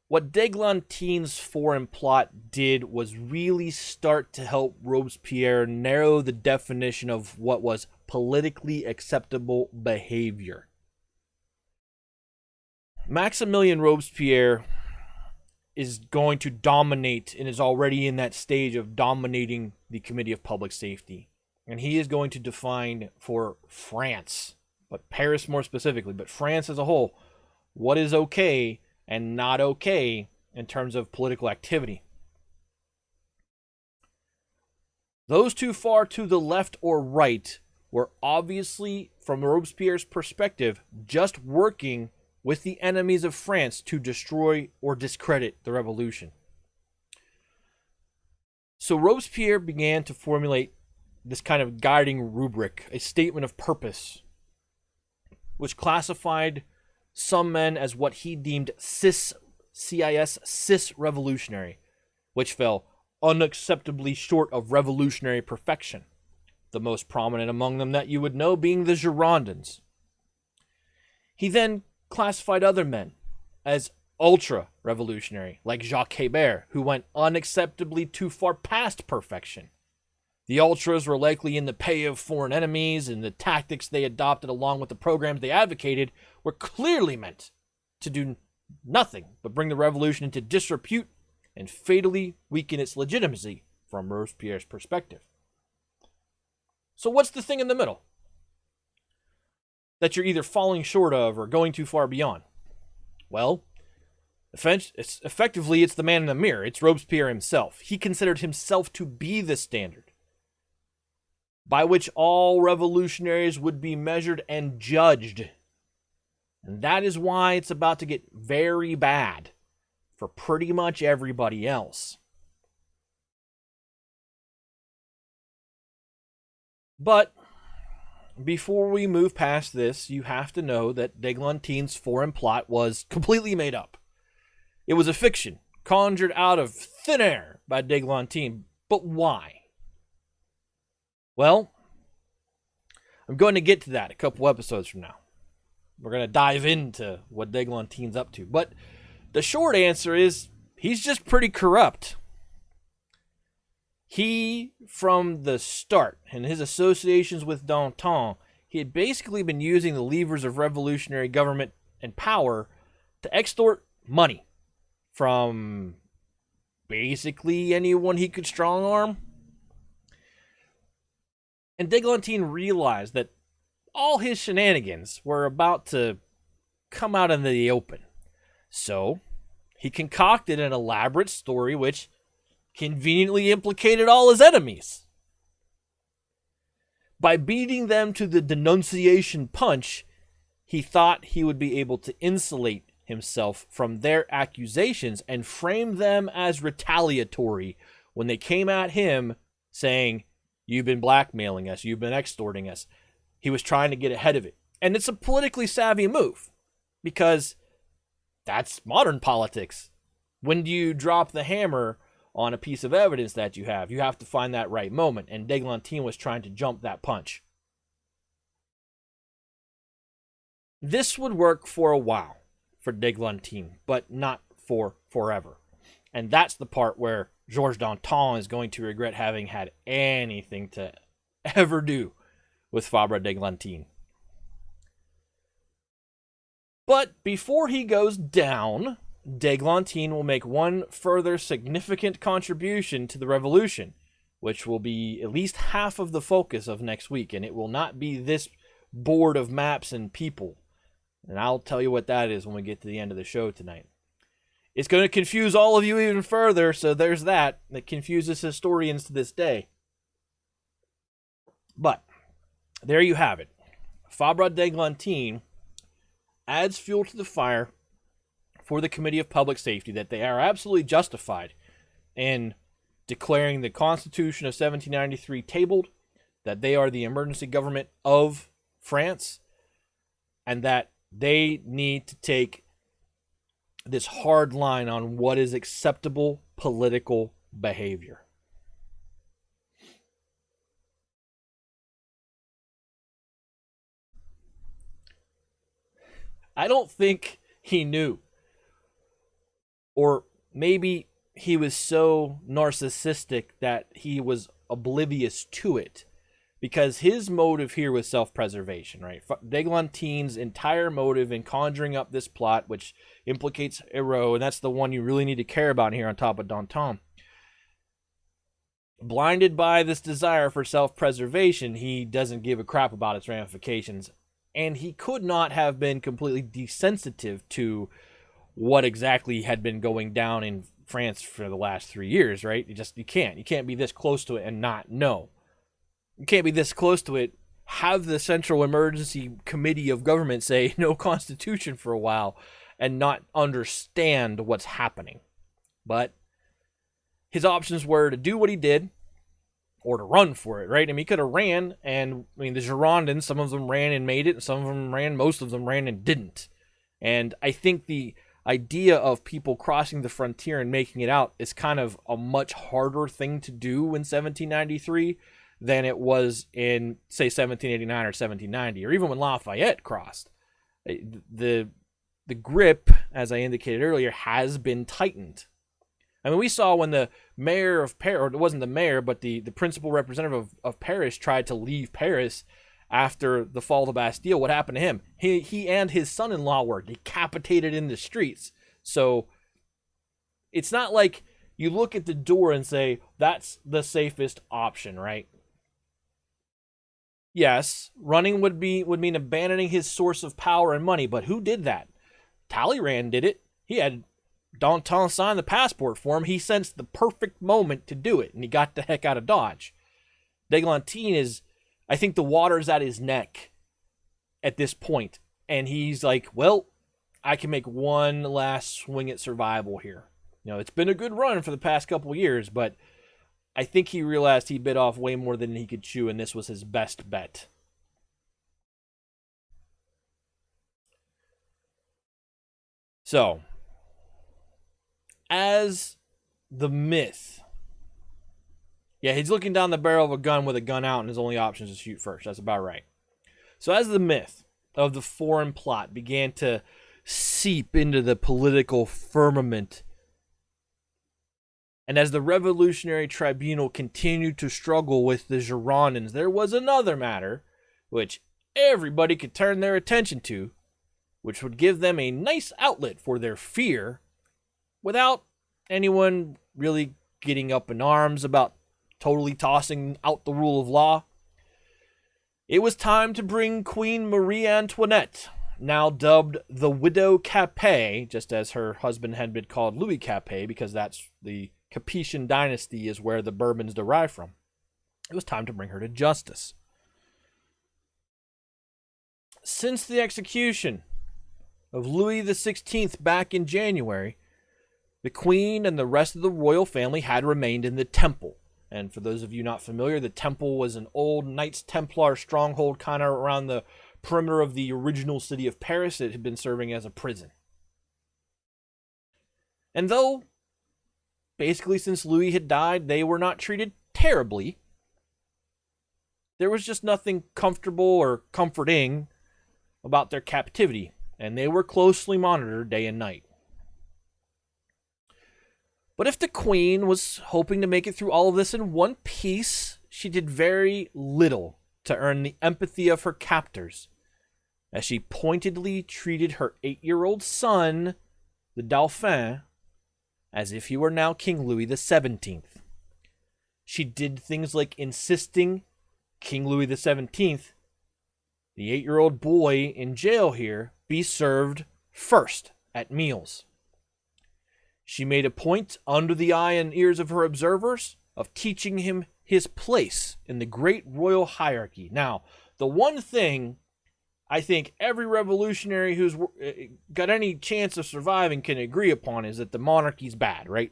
S4: what d'Églantine's foreign plot did was really start to help Robespierre narrow the definition of what was politically acceptable behavior. Maximilien Robespierre is going to dominate and is already in that stage of dominating the Committee of Public Safety. And he is going to define for France, but Paris more specifically, but France as a whole, what is okay and not okay in terms of political activity. Those too far to the left or right were obviously, from Robespierre's perspective, just working with the enemies of France to destroy or discredit the revolution. So Robespierre began to formulate this kind of guiding rubric, a statement of purpose, which classified some men as what he deemed cis revolutionary, which fell unacceptably short of revolutionary perfection. The most prominent among them that you would know being the Girondins. He then classified other men as ultra-revolutionary, like Jacques Hébert, who went unacceptably too far past perfection. The ultras were likely in the pay of foreign enemies, and the tactics they adopted along with the programs they advocated were clearly meant to do nothing but bring the revolution into disrepute and fatally weaken its legitimacy from Robespierre's perspective. So what's the thing in the middle that you're either falling short of or going too far beyond? Well, effectively, it's the man in the mirror. It's Robespierre himself. He considered himself to be the standard by which all revolutionaries would be measured and judged. And that is why it's about to get very bad for pretty much everybody else. But before we move past this, you have to know that d'Eglantine's foreign plot was completely made up. It was a fiction, conjured out of thin air by d'Eglantine. But why? Well, I'm going to get to that a couple episodes from now. We're going to dive into what d'Eglantine's up to. But the short answer is, he's just pretty corrupt. He, from the start, and his associations with Danton, he had basically been using the levers of revolutionary government and power to extort money from basically anyone he could strong arm. And d'Eglantine realized that all his shenanigans were about to come out into the open. So, he concocted an elaborate story which conveniently implicated all his enemies. By beating them to the denunciation punch, he thought he would be able to insulate himself from their accusations and frame them as retaliatory when they came at him saying, "You've been blackmailing us, you've been extorting us." He was trying to get ahead of it. And it's a politically savvy move, because that's modern politics. When do you drop the hammer on a piece of evidence that you have? You have to find that right moment, and d'Eglantine was trying to jump that punch. This would work for a while for d'Eglantine, but not for forever. And that's the part where Georges Danton is going to regret having had anything to ever do with Fabre d'Eglantine. But before he goes down, d'Eglantine will make one further significant contribution to the revolution, which will be at least half of the focus of next week, and it will not be this board of maps and people. And I'll tell you what that is when we get to the end of the show tonight. It's going to confuse all of you even further, so there's that. That confuses historians to this day. But there you have it. Fabre d'Eglantine adds fuel to the fire for the Committee of Public Safety, that they are absolutely justified in declaring the Constitution of 1793 tabled, that they are the emergency government of France, and that they need to take this hard line on what is acceptable political behavior. I don't think he knew. Or maybe he was so narcissistic that he was oblivious to it, because his motive here was self-preservation, right? D'Eglantine's entire motive in conjuring up this plot, which implicates Hérault, and that's the one you really need to care about here on top of Danton. Blinded by this desire for self-preservation, he doesn't give a crap about its ramifications, and he could not have been completely desensitive to what exactly had been going down in France for the last 3 years, right? You can't be this close to it and not know. You can't be this close to it, have the Central Emergency Committee of Government say no constitution for a while, and not understand what's happening. But his options were to do what he did, or to run for it, right? I mean, he could have ran, and the Girondins, some of them ran and made it, and some of them ran, most of them ran and didn't. And I think the idea of people crossing the frontier and making it out is kind of a much harder thing to do in 1793 than it was in, say, 1789 or 1790, or even when Lafayette crossed. The grip, as I indicated earlier, has been tightened. I mean, we saw when the mayor of Paris, or it wasn't the mayor, but the principal representative of Paris tried to leave Paris after the fall of the Bastille. What happened to him? He and his son-in-law were decapitated in the streets. So it's not like you look at the door and say, that's the safest option, right? Yes, running would mean abandoning his source of power and money, but who did that? Talleyrand did it. He had Danton sign the passport for him. He sensed the perfect moment to do it, and he got the heck out of Dodge. D'Eglantine is, I think the water's at his neck at this point, and he's like, well, I can make one last swing at survival here. It's been a good run for the past couple of years, but I think he realized he bit off way more than he could chew, and this was his best bet. So, as the myth, he's looking down the barrel of a gun with a gun out, and his only option is to shoot first. That's about right. So as the myth of the foreign plot began to seep into the political firmament, and as the Revolutionary Tribunal continued to struggle with the Girondins, there was another matter which everybody could turn their attention to, which would give them a nice outlet for their fear without anyone really getting up in arms about totally tossing out the rule of law. It was time to bring Queen Marie Antoinette, now dubbed the Widow Capet, just as her husband had been called Louis Capet, because that's the Capetian dynasty is where the Bourbons derive from. It was time to bring her to justice. Since the execution of Louis XVI back in January, the Queen and the rest of the royal family had remained in the Temple. And for those of you not familiar, the Temple was an old Knights Templar stronghold kind of around the perimeter of the original city of Paris. It had been serving as a prison. And though, basically since Louis had died, they were not treated terribly, there was just nothing comfortable or comforting about their captivity, and they were closely monitored day and night. But if the Queen was hoping to make it through all of this in one piece, she did very little to earn the empathy of her captors, as she pointedly treated her 8-year-old son, the Dauphin, as if he were now King Louis XVII. She did things like insisting King Louis XVII, the 8-year-old boy in jail here, be served first at meals. She made a point, under the eye and ears of her observers, of teaching him his place in the great royal hierarchy. Now, the one thing I think every revolutionary who's got any chance of surviving can agree upon is that the monarchy's bad, right?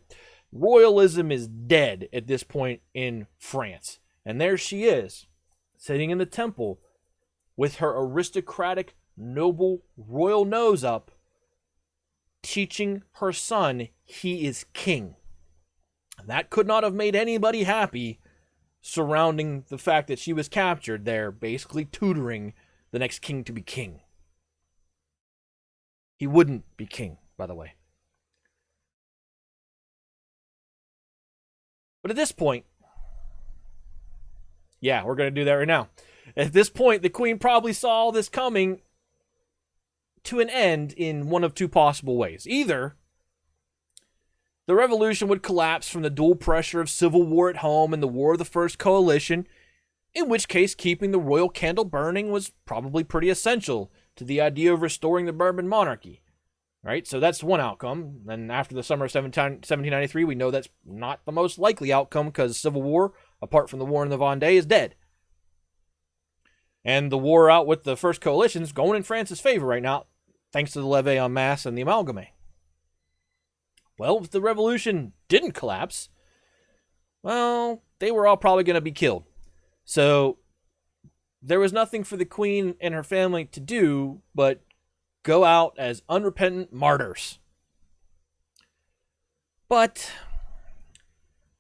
S4: Royalism is dead at this point in France. And there she is, sitting in the Temple with her aristocratic, noble, royal nose up, teaching her son he is king. And that could not have made anybody happy surrounding the fact that she was captured there, basically tutoring the next king to be king. He wouldn't be king, by the way. But at this point, Yeah, we're going to do that right now. At this point, the Queen probably saw all this coming to an end in one of two possible ways. Either the revolution would collapse from the dual pressure of civil war at home and the War of the First Coalition, in which case keeping the royal candle burning was probably pretty essential to the idea of restoring the Bourbon monarchy. Right? So that's one outcome. And after the summer of 1793, we know that's not the most likely outcome because civil war, apart from the war in the Vendée, is dead. And the war out with the First Coalition is going in France's favor right now, thanks to the levée en masse and the amalgame. Well, if the revolution didn't collapse, well, they were all probably going to be killed. So there was nothing for the Queen and her family to do but go out as unrepentant martyrs. But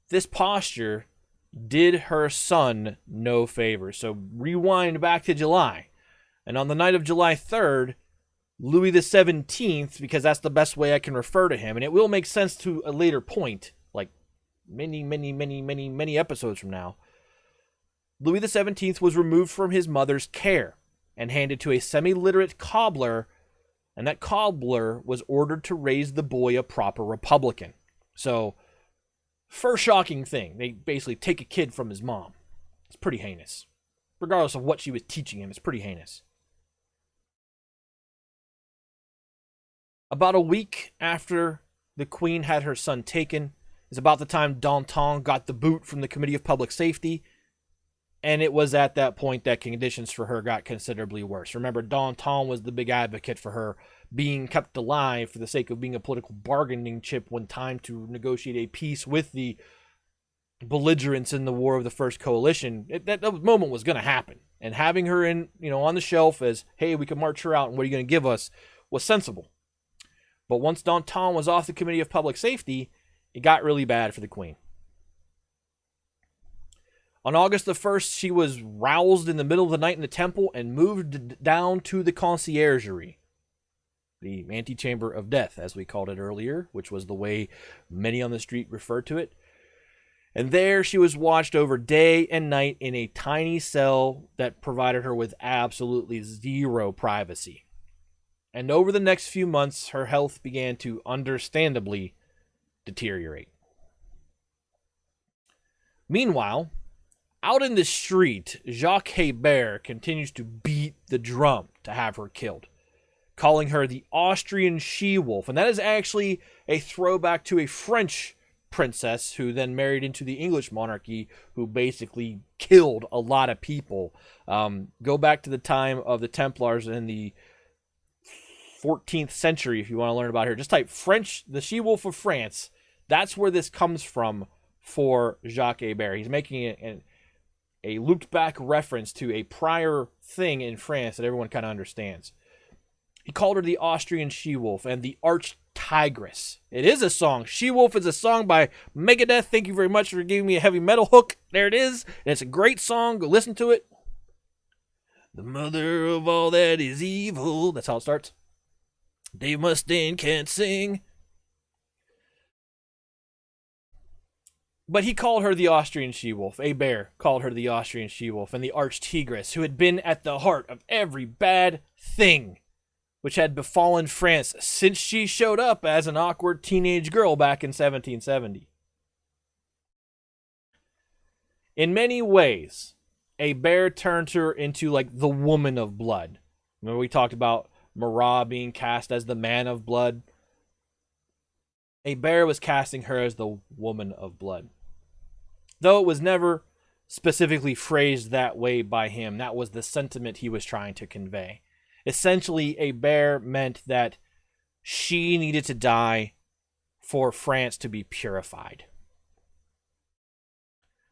S4: this posture did her son no favor. So rewind back to July. And on the night of July 3rd, Louis XVII, because that's the best way I can refer to him, and it will make sense to a later point, like many episodes from now, Louis XVII was removed from his mother's care and handed to a semi-literate cobbler, and that cobbler was ordered to raise the boy a proper Republican. So, first shocking thing, they basically take a kid from his mom. It's pretty heinous. Regardless of what she was teaching him, it's pretty heinous. About a week after the Queen had her son taken is about the time Danton got the boot from the Committee of Public Safety, and it was at that point that conditions for her got considerably worse. Remember, Danton was the big advocate for her being kept alive for the sake of being a political bargaining chip when time to negotiate a peace with the belligerents in the War of the First Coalition. That moment was going to happen. And having her in, on the shelf as, hey, we can march her out, and what are you going to give us, was sensible. But once Danton was off the Committee of Public Safety, it got really bad for the Queen. On August the 1st, she was roused in the middle of the night in the temple and moved down to the conciergerie, the antechamber of death, as we called it earlier, which was the way many on the street referred to it. And there she was watched over day and night in a tiny cell that provided her with absolutely zero privacy. And over the next few months, her health began to understandably deteriorate. Meanwhile, out in the street, Jacques Hébert continues to beat the drum to have her killed, calling her the Austrian she-wolf. And that is actually a throwback to a French princess who then married into the English monarchy, who basically killed a lot of people. Go back to the time of the Templars in the 14th century if you want to learn about her. Just type French, the she-wolf of France. That's where this comes from for Jacques Hébert. He's making a looped back reference to a prior thing in France that everyone kind of understands. He called her the Austrian she-wolf and the arch tigress. It is a song. She-Wolf is a song by Megadeth. Thank you very much for giving me a heavy metal hook. There it is. And it's a great song. Go listen to it. The mother of all that is evil. That's how it starts. Dave Mustaine can't sing. But he called her the Austrian she-wolf. Hébert called her the Austrian she-wolf and the arch-tigress, who had been at the heart of every bad thing which had befallen France since she showed up as an awkward teenage girl back in 1770. In many ways, Hébert turned her into like the woman of blood. Remember we talked about Marat being cast as the man of blood? Hébert was casting her as the woman of blood. Though it was never specifically phrased that way by him, that was the sentiment he was trying to convey. Essentially, Hébert meant that she needed to die for France to be purified.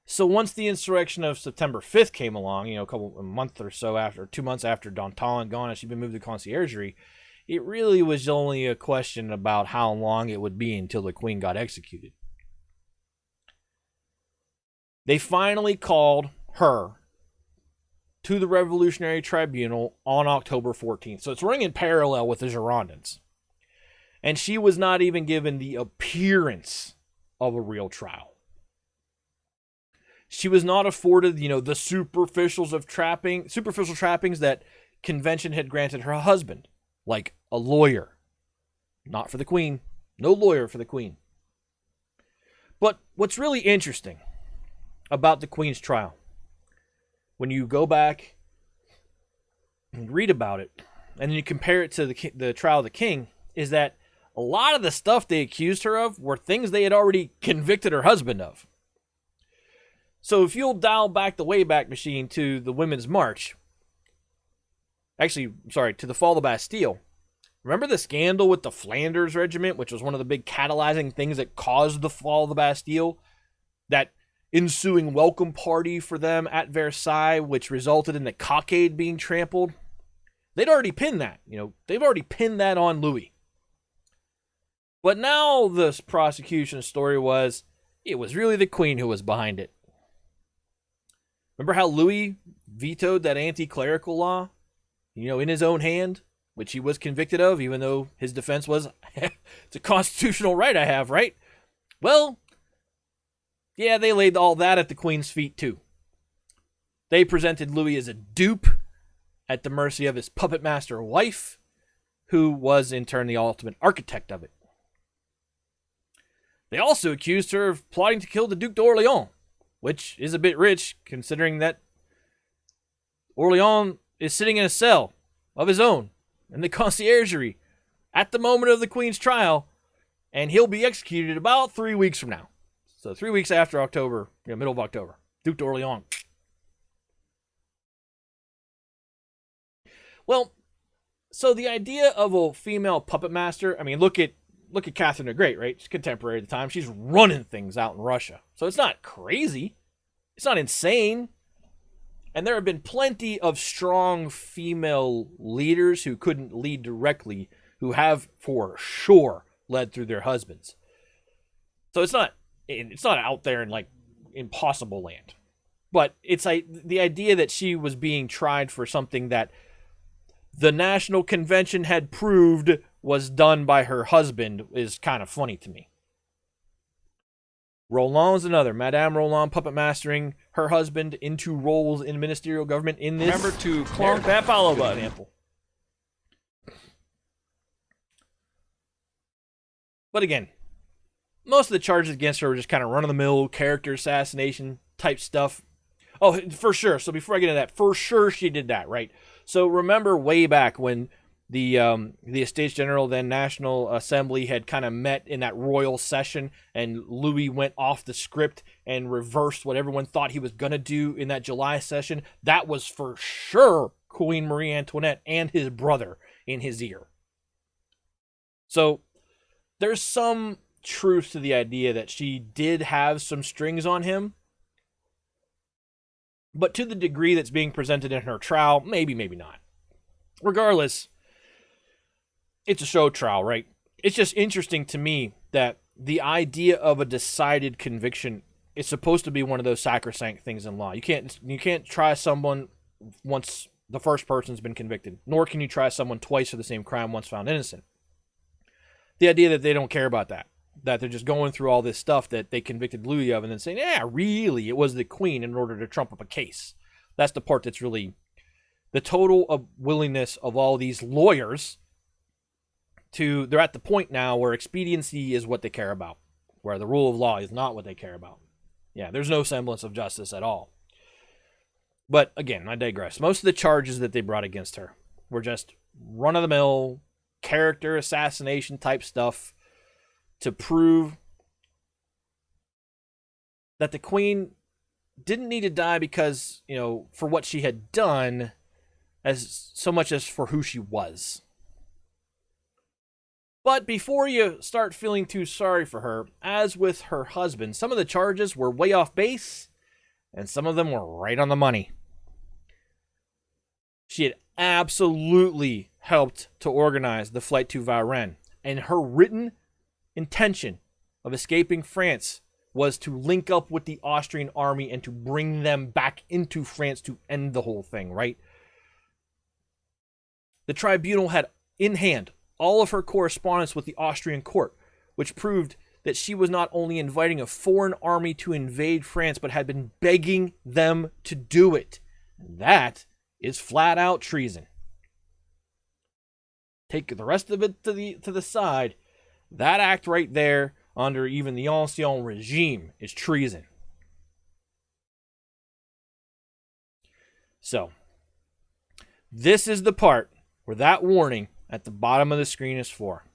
S4: So once the insurrection of September 5th came along, a month or so after, 2 months after Danton had gone and she'd been moved to conciergerie, it really was only a question about how long it would be until the Queen got executed. They finally called her to the Revolutionary Tribunal on October 14th. So it's running in parallel with the Girondins. And she was not even given the appearance of a real trial. She was not afforded, the superficial trappings that convention had granted her husband, like a lawyer. Not for the queen. No lawyer for the queen. But what's really interesting about the queen's trial, when you go back and read about it, and then you compare it to the trial of the king, is that a lot of the stuff they accused her of were things they had already convicted her husband of. So if you'll dial back the Wayback Machine to the Women's March, to the fall of the Bastille, remember the scandal with the Flanders Regiment, which was one of the big catalyzing things that caused the fall of the Bastille? That ensuing welcome party for them at Versailles, which resulted in the cockade being trampled? They'd already pinned that. They've already pinned that on Louis. But now this prosecution story was, it was really the queen who was behind it. Remember how Louis vetoed that anti-clerical law, in his own hand, which he was convicted of, even though his defense was, it's a constitutional right I have, right? Well, yeah, they laid all that at the queen's feet too. They presented Louis as a dupe at the mercy of his puppet master wife, who was in turn the ultimate architect of it. They also accused her of plotting to kill the Duc d'Orléans, which is a bit rich, considering that Orléans is sitting in a cell of his own in the conciergerie at the moment of the Queen's trial, and he'll be executed about 3 weeks from now. So 3 weeks after October, middle of October. Duc d'Orléans. Well, so the idea of a female puppet master, look at Catherine the Great, right? She's contemporary at the time. She's running things out in Russia. So it's not crazy. It's not insane. And there have been plenty of strong female leaders who couldn't lead directly, who have for sure led through their husbands. So it's not out there in impossible land. But it's like the idea that she was being tried for something that the National Convention had proved was done by her husband is kind of funny to me. Roland's another. Madame Roland puppet mastering her husband into roles in ministerial government in this.
S2: Remember to clonk that follow button.
S4: Example. But again, most of the charges against her were just kind of run-of-the-mill character assassination type stuff. Oh, for sure. So before I get into that, for sure she did that, right? So remember way back when the Estates General, then National Assembly, had kind of met in that royal session, and Louis went off the script and reversed what everyone thought he was going to do in that July session. That was for sure Queen Marie Antoinette and his brother in his ear. So there's some truth to the idea that she did have some strings on him. But to the degree that's being presented in her trial, maybe not. Regardless, it's a show trial, right? It's just interesting to me that the idea of a decided conviction is supposed to be one of those sacrosanct things in law. You can't try someone once the first person's been convicted, nor can you try someone twice for the same crime once found innocent. The idea that they don't care about that they're just going through all this stuff that they convicted Louis of and then saying, yeah, really, it was the Queen in order to trump up a case. That's the part that's really the total willingness of all these lawyers they're at the point now where expediency is what they care about, where the rule of law is not what they care about. Yeah, there's no semblance of justice at all. But again, I digress. Most of the charges that they brought against her were just run-of-the-mill character assassination type stuff to prove that the Queen didn't need to die because, for what she had done, as so much as for who she was. But before you start feeling too sorry for her, as with her husband, some of the charges were way off base, and some of them were right on the money. She had absolutely helped to organize the flight to Varennes, and her written intention of escaping France was to link up with the Austrian army and to bring them back into France to end the whole thing, right? The tribunal had in hand all of her correspondence with the Austrian court, which proved that she was not only inviting a foreign army to invade France, but had been begging them to do it. That is flat out treason. Take the rest of it to the side. That act right there, under even the Ancien regime, is treason. So, this is the part where that warning at the bottom of the screen is for.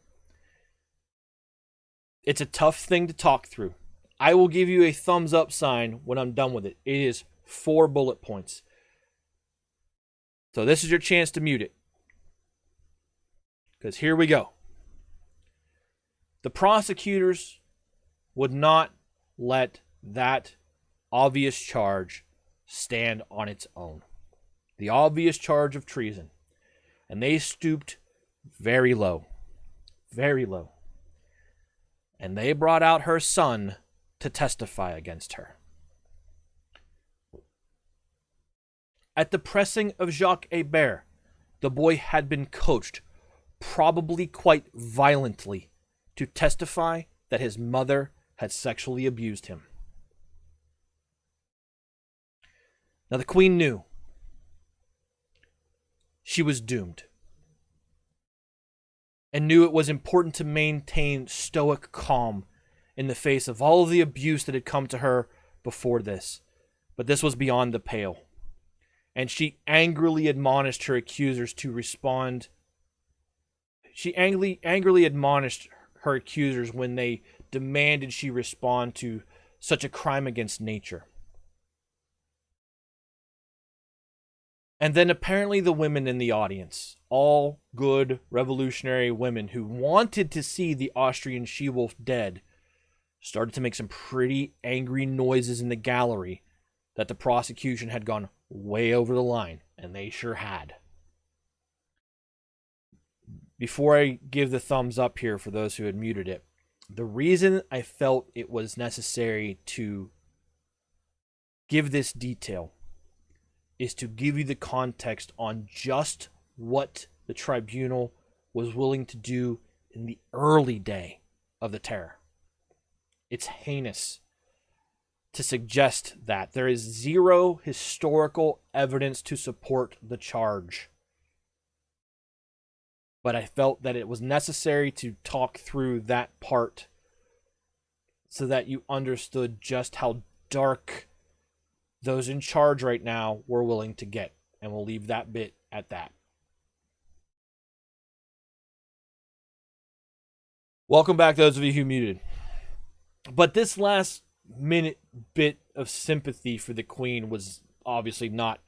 S4: It's a tough thing to talk through. I will give you a thumbs up sign when I'm done with it. It is 4 bullet points. So this is your chance to mute it. Because here we go. The prosecutors would not let that obvious charge stand on its own. The obvious charge of treason. And they stooped very low. Very low. And they brought out her son to testify against her. At the pressing of Jacques Hébert, the boy had been coached, probably quite violently, to testify that his mother had sexually abused him. Now the Queen knew. She was doomed. And knew it was important to maintain stoic calm in the face of all of the abuse that had come to her before this. But this was beyond the pale. And she angrily admonished her accusers to respond. She angrily admonished her accusers when they demanded she respond to such a crime against nature. And then apparently the women in the audience, all good revolutionary women who wanted to see the Austrian she-wolf dead, started to make some pretty angry noises in the gallery that the prosecution had gone way over the line, and they sure had. Before I give the thumbs up here for those who had muted it, the reason I felt it was necessary to give this detail is to give you the context on just what the tribunal was willing to do in the early day of the terror. It's heinous to suggest that. There is zero historical evidence to support the charge. But I felt that it was necessary to talk through that part so that you understood just how dark those in charge right now were willing to get. And we'll leave that bit at that. Welcome back, those of you who muted. But this last minute bit of sympathy for the Queen was obviously not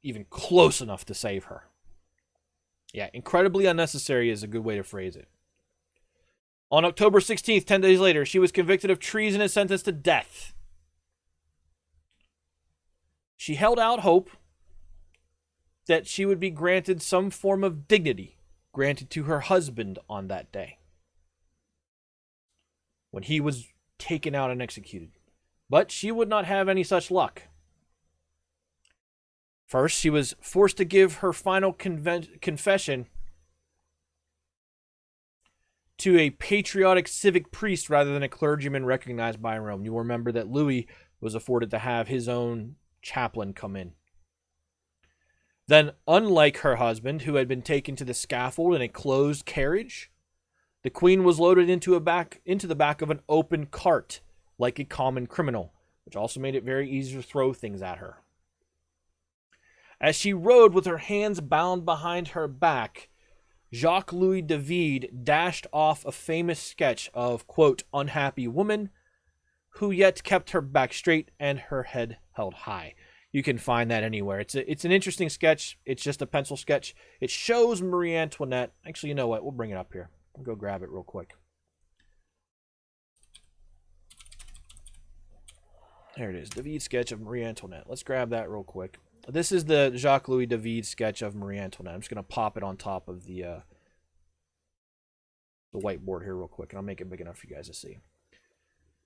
S4: even close enough to save her. Yeah, incredibly unnecessary is a good way to phrase it. On October 16th, 10 days later, she was convicted of treason and sentenced to death. She held out hope that she would be granted some form of dignity granted to her husband on that day, when he was taken out and executed. But she would not have any such luck. First, she was forced to give her final confession to a patriotic civic priest rather than a clergyman recognized by Rome. You will remember that Louis was afforded to have his own chaplain come in. Then, unlike her husband, who had been taken to the scaffold in a closed carriage, the Queen was loaded into the back of an open cart, like a common criminal, which also made it very easy to throw things at her. As she rode with her hands bound behind her back, Jacques-Louis David dashed off a famous sketch of, quote, unhappy woman who yet kept her back straight and her head held high. You can find that anywhere. It's an interesting sketch. It's just a pencil sketch. It shows Marie Antoinette. Actually, you know what? We'll bring it up here. I'll go grab it real quick. There it is. David sketch of Marie Antoinette. Let's grab that real quick. This is the Jacques-Louis David sketch of Marie Antoinette. I'm just going to pop it on top of the whiteboard here real quick, and I'll make it big enough for you guys to see.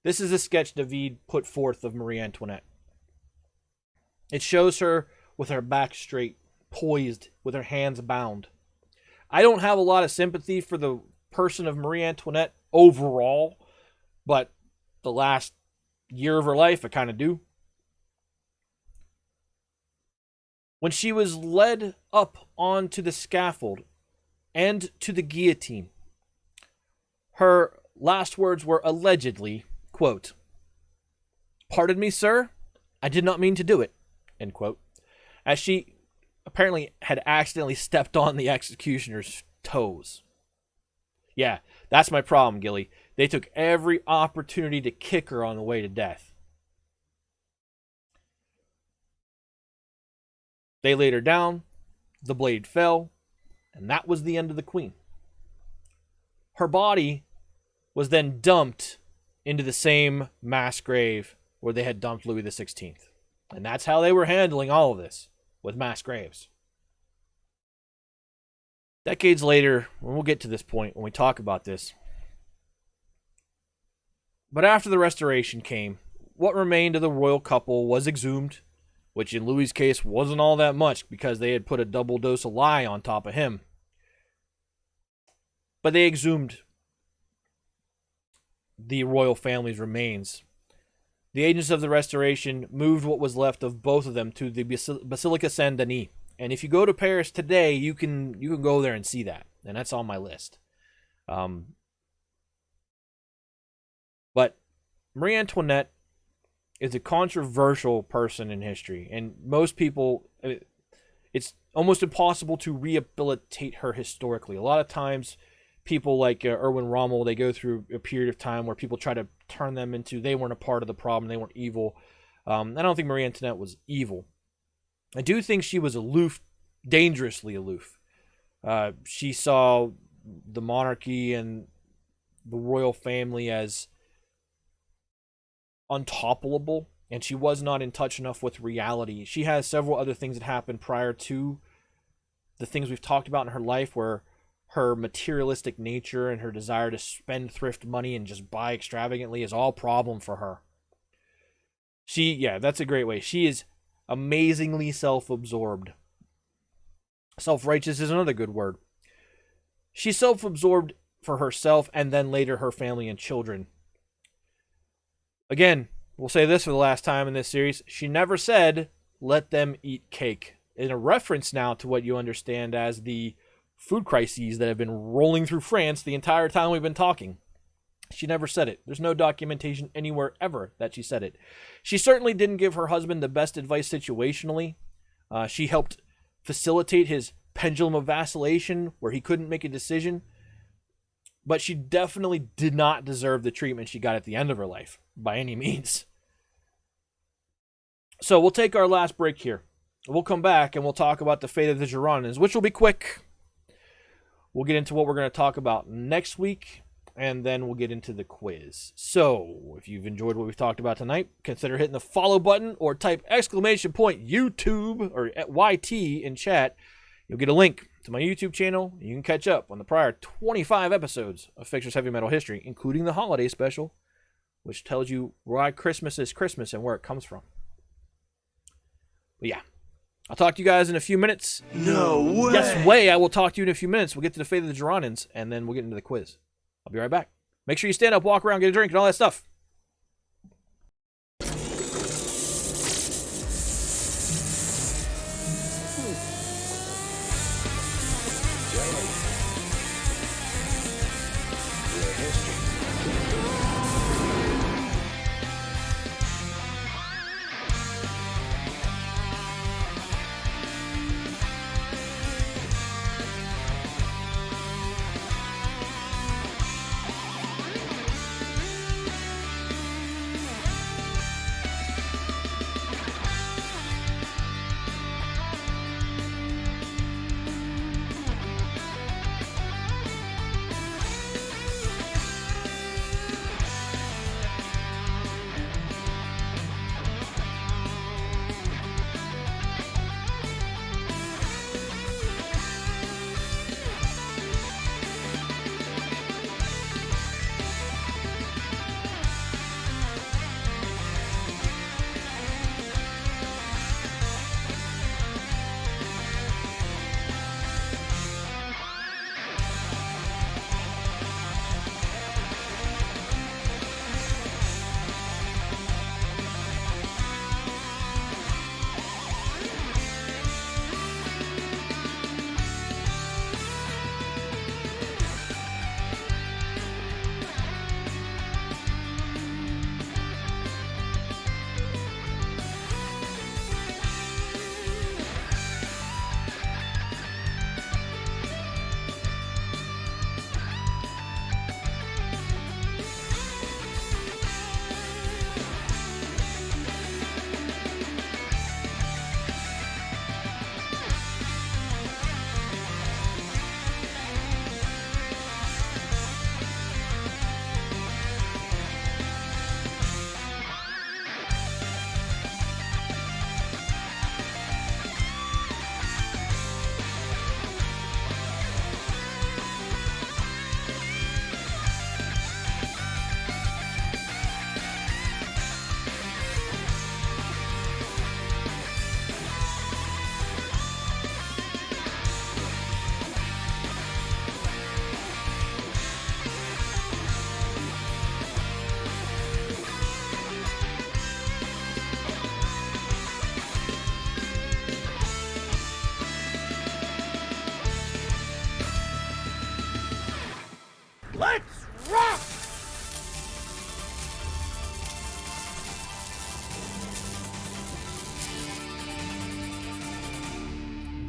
S4: This is a sketch David put forth of Marie Antoinette. It shows her with her back straight, poised, with her hands bound. I don't have a lot of sympathy for the person of Marie Antoinette overall, but the last year of her life, I kind of do. When she was led up onto the scaffold and to the guillotine, her last words were allegedly, quote, "Pardon me, sir, I did not mean to do it," end quote, as she apparently had accidentally stepped on the executioner's toes. Yeah, that's my problem, Gilly. They took every opportunity to kick her on the way to death. They laid her down, the blade fell, and that was the end of the queen. Her body was then dumped into the same mass grave where they had dumped Louis XVI. And that's how they were handling all of this, with mass graves. Decades later, when we'll get to this point when we talk about this. But after the Restoration came, what remained of the royal couple was exhumed, which in Louis's case wasn't all that much because they had put a double dose of lie on top of him. But they exhumed the royal family's remains. The agents of the Restoration moved what was left of both of them to the Basilica Saint-Denis. And if you go to Paris today, you can go there and see that. And that's on my list. But Marie Antoinette is a controversial person in history. And most people, it's almost impossible to rehabilitate her historically. A lot of times, people like Erwin Rommel, they go through a period of time where people try to turn them into, they weren't a part of the problem, they weren't evil. I don't think Marie Antoinette was evil. I do think she was aloof, dangerously aloof. She saw the monarchy and the royal family as untoppable, and she was not in touch enough with reality. She has several other things that happened prior to the things we've talked about in her life, where her materialistic nature and her desire to spend thrift money and just buy extravagantly is all problem for her. That's a great way. She is amazingly self-absorbed. Self-righteous is another good word. She's self-absorbed for herself and then later her family and children. Again, we'll say this for the last time in this series. She never said, "Let them eat cake," in a reference now to what you understand as the food crises that have been rolling through France the entire time we've been talking. She never said it. There's no documentation anywhere ever that she said it. She certainly didn't give her husband the best advice situationally. She helped facilitate his pendulum of vacillation where he couldn't make a decision. But she definitely did not deserve the treatment she got at the end of her life, by any means. So we'll take our last break here. We'll come back and we'll talk about the fate of the Girondins, which will be quick. We'll get into what we're going to talk about next week, and then we'll get into the quiz. So, if you've enjoyed what we've talked about tonight, consider hitting the follow button or type !YouTube or YT in chat. You'll get a link to my YouTube channel. You can catch up on the prior 25 episodes of Fixer's Heavy Metal History, including the holiday special, which tells you why Christmas is Christmas and where it comes from. But yeah, I'll talk to you guys in a few minutes.
S3: No way.
S4: Yes, way. I will talk to you in a few minutes. We'll get to the fate of the Girondins, and then we'll get into the quiz. I'll be right back. Make sure you stand up, walk around, get a drink, and all that stuff.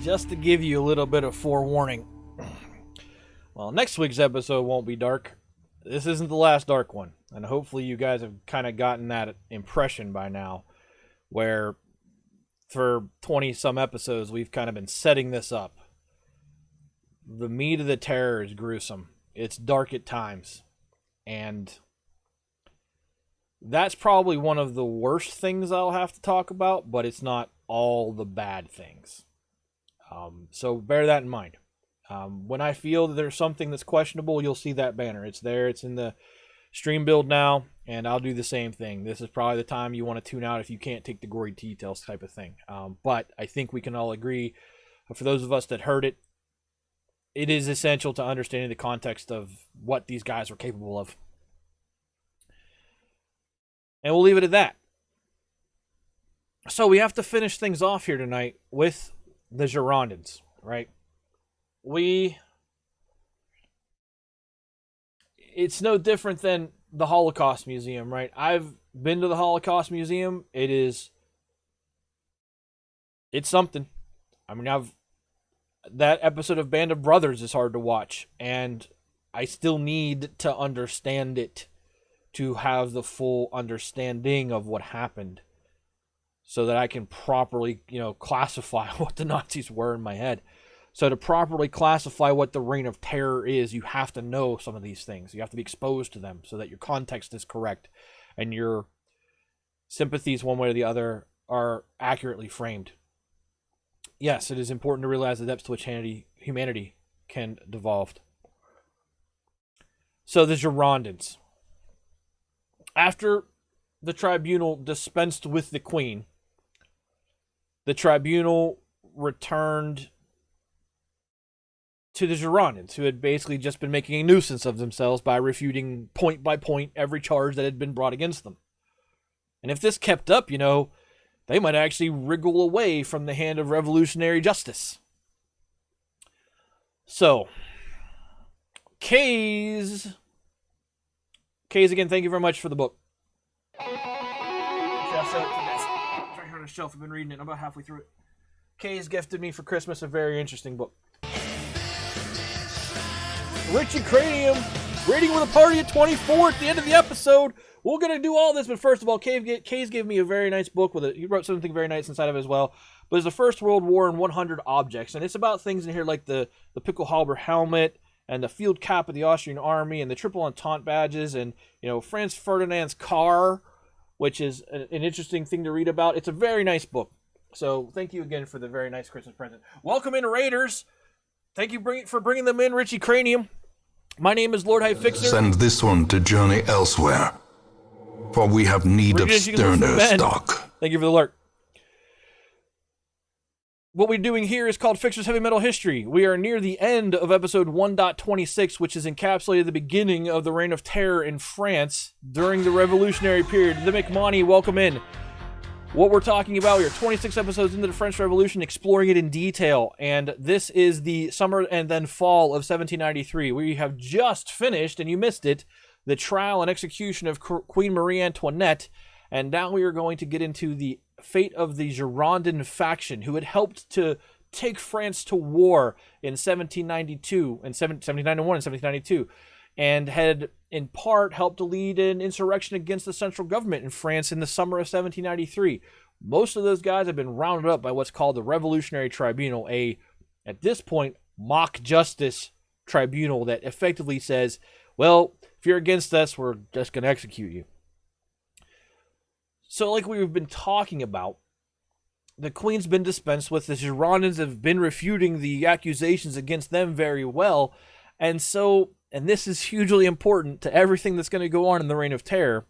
S4: just to give you a little bit of forewarning. Well, next week's episode won't be dark. This isn't the last dark one. And hopefully you guys have kind of gotten that impression by now, where for 20-some episodes we've kind of been setting this up. The meat of the terror is gruesome. It's dark at times. And that's probably one of the worst things I'll have to talk about, but it's not all the bad things. So bear that in mind. When I feel that there's something that's questionable, you'll see that banner. It's there. It's in the stream build now, and I'll do the same thing. This is probably the time you want to tune out if you can't take the gory details type of thing. But I think we can all agree, for those of us that heard it, it is essential to understanding the context of what these guys were capable of. And we'll leave it at that. So we have to finish things off here tonight with the Girondins, right? It's no different than the Holocaust Museum, right? I've been to the Holocaust Museum. It's something. I mean, that episode of Band of Brothers is hard to watch, and I still need to understand it to have the full understanding of what happened so that I can properly, classify what the Nazis were in my head. So to properly classify what the Reign of Terror is, you have to know some of these things. You have to be exposed to them so that your context is correct and your sympathies, one way or the other, are accurately framed. Yes, it is important to realize the depths to which humanity can devolve. So the Girondins. After the tribunal dispensed with the Queen, the tribunal returned to the Girondins, who had basically just been making a nuisance of themselves by refuting point by point every charge that had been brought against them. And if this kept up, they might actually wriggle away from the hand of revolutionary justice. So, Kays, again, thank you very much for the book. It's right here on the shelf. I've been reading it. I'm about halfway through it. Kays gifted me for Christmas a very interesting book. Richie Cranium, reading with a party at 24 at the end of the episode. We're going to do all this, but first of all, Kays gave me a very nice book with it. He wrote something very nice inside of it as well. But it's the First World War and 100 Objects, and it's about things in here like the Pickelhauber helmet and the field cap of the Austrian army and the Triple Entente badges and, Franz Ferdinand's car, which is an interesting thing to read about. It's a very nice book. So thank you again for the very nice Christmas present. Welcome in, Raiders. Thank you for bringing them in, Richie Cranium. My name is Lord High Fixer.
S6: Send this one to journey elsewhere, for we have need of sterner stock.
S4: Thank you for the alert. What we're doing here is called Fixer's Heavy Metal History. We are near the end of episode 1.26, which is encapsulated the beginning of the Reign of Terror in France during the Revolutionary period. The McMoney, welcome in. What we're talking about, we are 26 episodes into the French Revolution, exploring it in detail, and this is the summer and then fall of 1793. We have just finished, and you missed it, the trial and execution of Queen Marie Antoinette, and now we are going to get into the fate of the Girondin faction, who had helped to take France to war in 1791 and 1792, and had in part helped to lead an insurrection against the central government in France in the summer of 1793. Most of those guys have been rounded up by what's called the Revolutionary Tribunal, at this point, mock justice tribunal that effectively says, well, if you're against us, we're just going to execute you. So like we've been talking about, the Queen's been dispensed with. The Girondins have been refuting the accusations against them very well. And this is hugely important to everything that's going to go on in the Reign of Terror.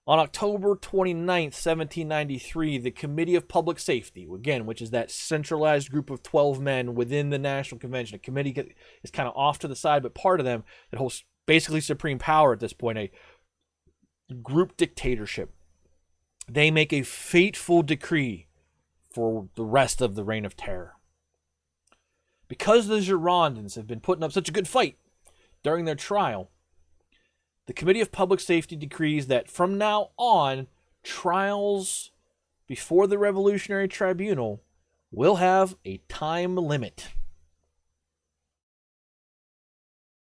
S4: On October 29th, 1793, the Committee of Public Safety, again, which is that centralized group of 12 men within the National Convention, a committee is kind of off to the side, but part of them that holds basically supreme power at this point, a group dictatorship. They make a fateful decree for the rest of the Reign of Terror. Because the Girondins have been putting up such a good fight during their trial, the Committee of Public Safety decrees that from now on, trials before the Revolutionary Tribunal will have a time limit.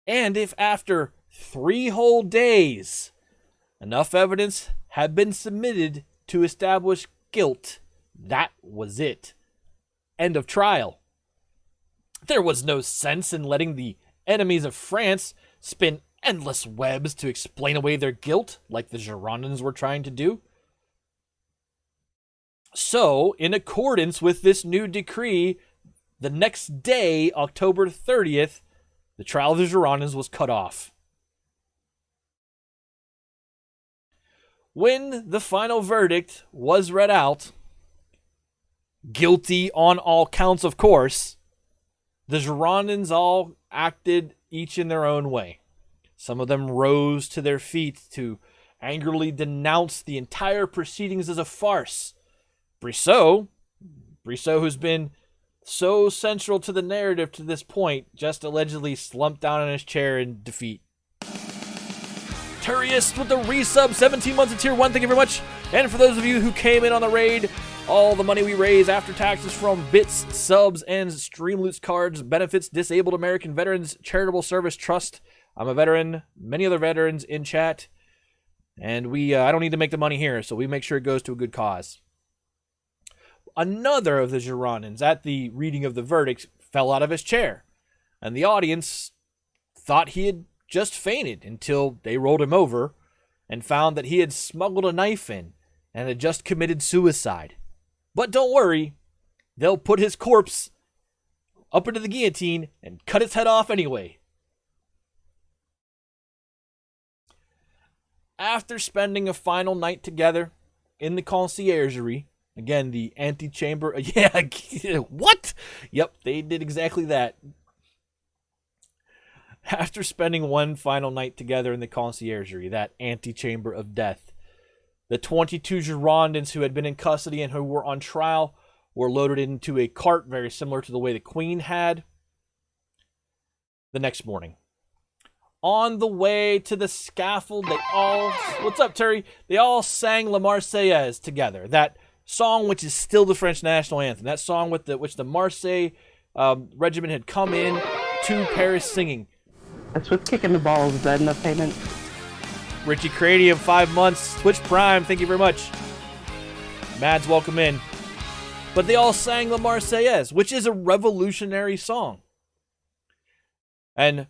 S4: And if after 3 whole days enough evidence had been submitted to establish guilt, that was it. End of trial. There was no sense in letting the enemies of France spin endless webs to explain away their guilt, like the Girondins were trying to do. So, in accordance with this new decree, the next day, October 30th, the trial of the Girondins was cut off. When the final verdict was read out, guilty on all counts, of course, the Girondins all acted each in their own way. Some of them rose to their feet to angrily denounce the entire proceedings as a farce. Brissot, who's been so central to the narrative to this point, just allegedly slumped down in his chair in defeat. Turiest with the resub, 17 months of tier 1, thank you very much. And for those of you who came in on the raid, all the money we raise after taxes from bits, subs, and Streamloots cards benefits Disabled American Veterans Charitable Service Trust. I'm a veteran, many other veterans in chat, and I don't need to make the money here, so we make sure it goes to a good cause. Another of the Girondins, at the reading of the verdict, fell out of his chair, and the audience thought he had just fainted until they rolled him over and found that he had smuggled a knife in and had just committed suicide. But don't worry, they'll put his corpse up into the guillotine and cut its head off anyway. After spending a final night together in the conciergerie, again, the antechamber, what? Yep, they did exactly that. After spending one final night together in the conciergerie, that antechamber of death, the 22 Girondins who had been in custody and who were on trial were loaded into a cart very similar to the way the Queen had the next morning. On the way to the scaffold, what's up, Terry? They all sang La Marseillaise together. That song which is still the French national anthem. That song which the Marseille regiment had come in to Paris singing.
S7: That's with kicking the balls. Is that enough payment?
S4: Richie Cranium, 5 months. Twitch Prime, thank you very much. Mads, welcome in. But they all sang La Marseillaise, which is a revolutionary song. And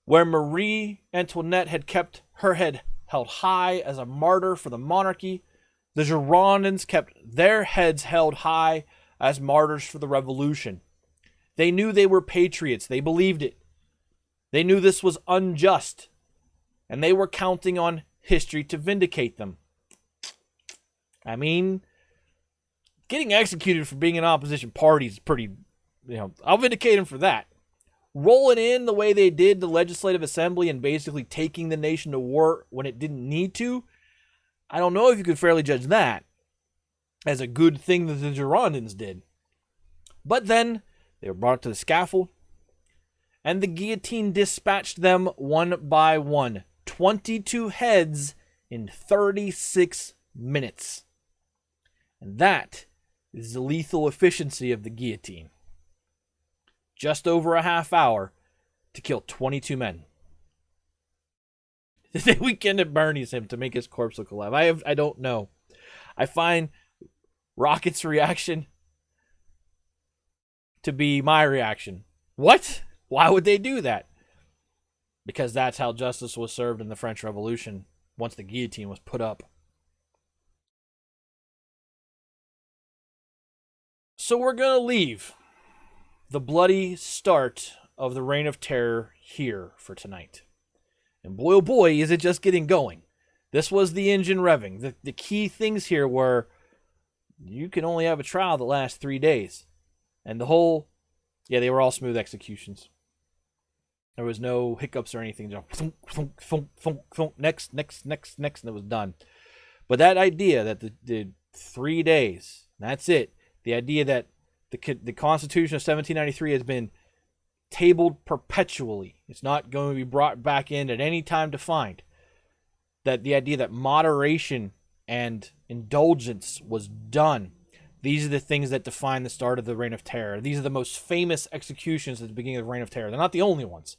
S4: where Marie Antoinette had kept her head held high as a martyr for the monarchy, the Girondins kept their heads held high as martyrs for the revolution. They knew they were patriots. They believed it. They knew this was unjust. And they were counting on history to vindicate them. I mean, getting executed for being an opposition party is pretty, I'll vindicate them for that. Rolling in the way they did the Legislative Assembly and basically taking the nation to war when it didn't need to, I don't know if you could fairly judge that as a good thing that the Girondins did. But then they were brought to the scaffold, and the guillotine dispatched them one by one. 22 heads in 36 minutes. And that is the lethal efficiency of the guillotine. Just over a half hour to kill 22 men. Did they weekend at Bernie's him to make his corpse look alive? I don't know. I find Rocket's reaction to be my reaction. What? Why would they do that? Because that's how justice was served in the French Revolution once the guillotine was put up. So we're going to leave the bloody start of the Reign of Terror here for tonight. And boy, oh boy, is it just getting going. This was the engine revving. The key things here were you can only have a trial that lasts 3 days. And they were all smooth executions. There was no hiccups or anything. Just thunk, thunk, thunk, thunk, thunk, next, and it was done. But that idea that the 3 days, that's it. The idea that the Constitution of 1793 has been tabled perpetually. It's not going to be brought back in at any time defined. That the idea that moderation and indulgence was done. These are the things that define the start of the Reign of Terror. These are the most famous executions at the beginning of the Reign of Terror. They're not the only ones,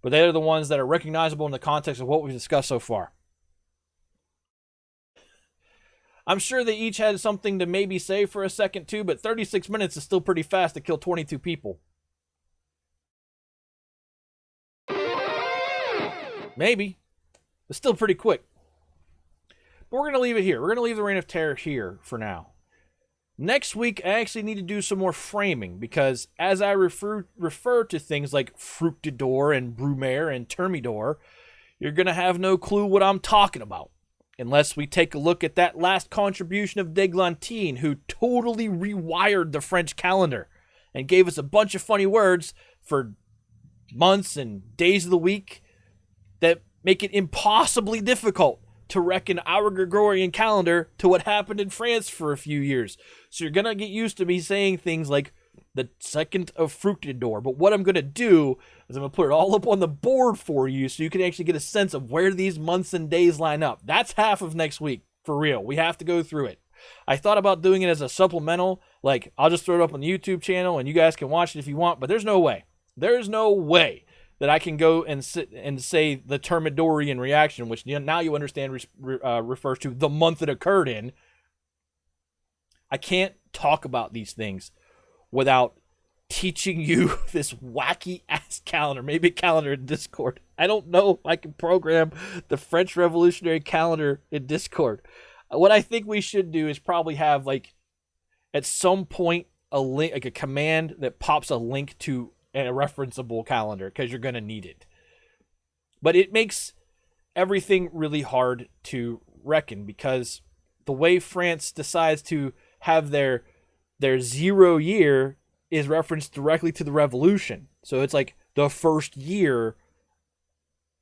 S4: but they are the ones that are recognizable in the context of what we've discussed so far. I'm sure they each had something to maybe say for a second too, but 36 minutes is still pretty fast to kill 22 people. Maybe. It's still pretty quick. But we're going to leave it here. We're going to leave the Reign of Terror here for now. Next week, I actually need to do some more framing because as I refer to things like Fructidor and Brumaire and Thermidor, you're going to have no clue what I'm talking about. Unless we take a look at that last contribution of d'Eglantine, who totally rewired the French calendar and gave us a bunch of funny words for months and days of the week that make it impossibly difficult to reckon our Gregorian calendar to what happened in France for a few years. So you're going to get used to me saying things like the 2nd of Fructidor. But what I'm going to do is I'm going to put it all up on the board for you so you can actually get a sense of where these months and days line up. That's half of next week, for real. We have to go through it. I thought about doing it as a supplemental. Like, I'll just throw it up on the YouTube channel and you guys can watch it if you want. But there's no way. There's no way that I can go and sit and say the Thermidorian reaction, which now you understand refers to the month it occurred in. I can't talk about these things without teaching you this wacky-ass calendar. Maybe a calendar in Discord. I don't know if I can program the French Revolutionary calendar in Discord. What I think we should do is probably have, like, at some point, a link, like a command that pops a link to a referenceable calendar, because you're going to need it. But it makes everything really hard to reckon, because the way France decides to have their 0 year is referenced directly to the revolution. So it's like the first year,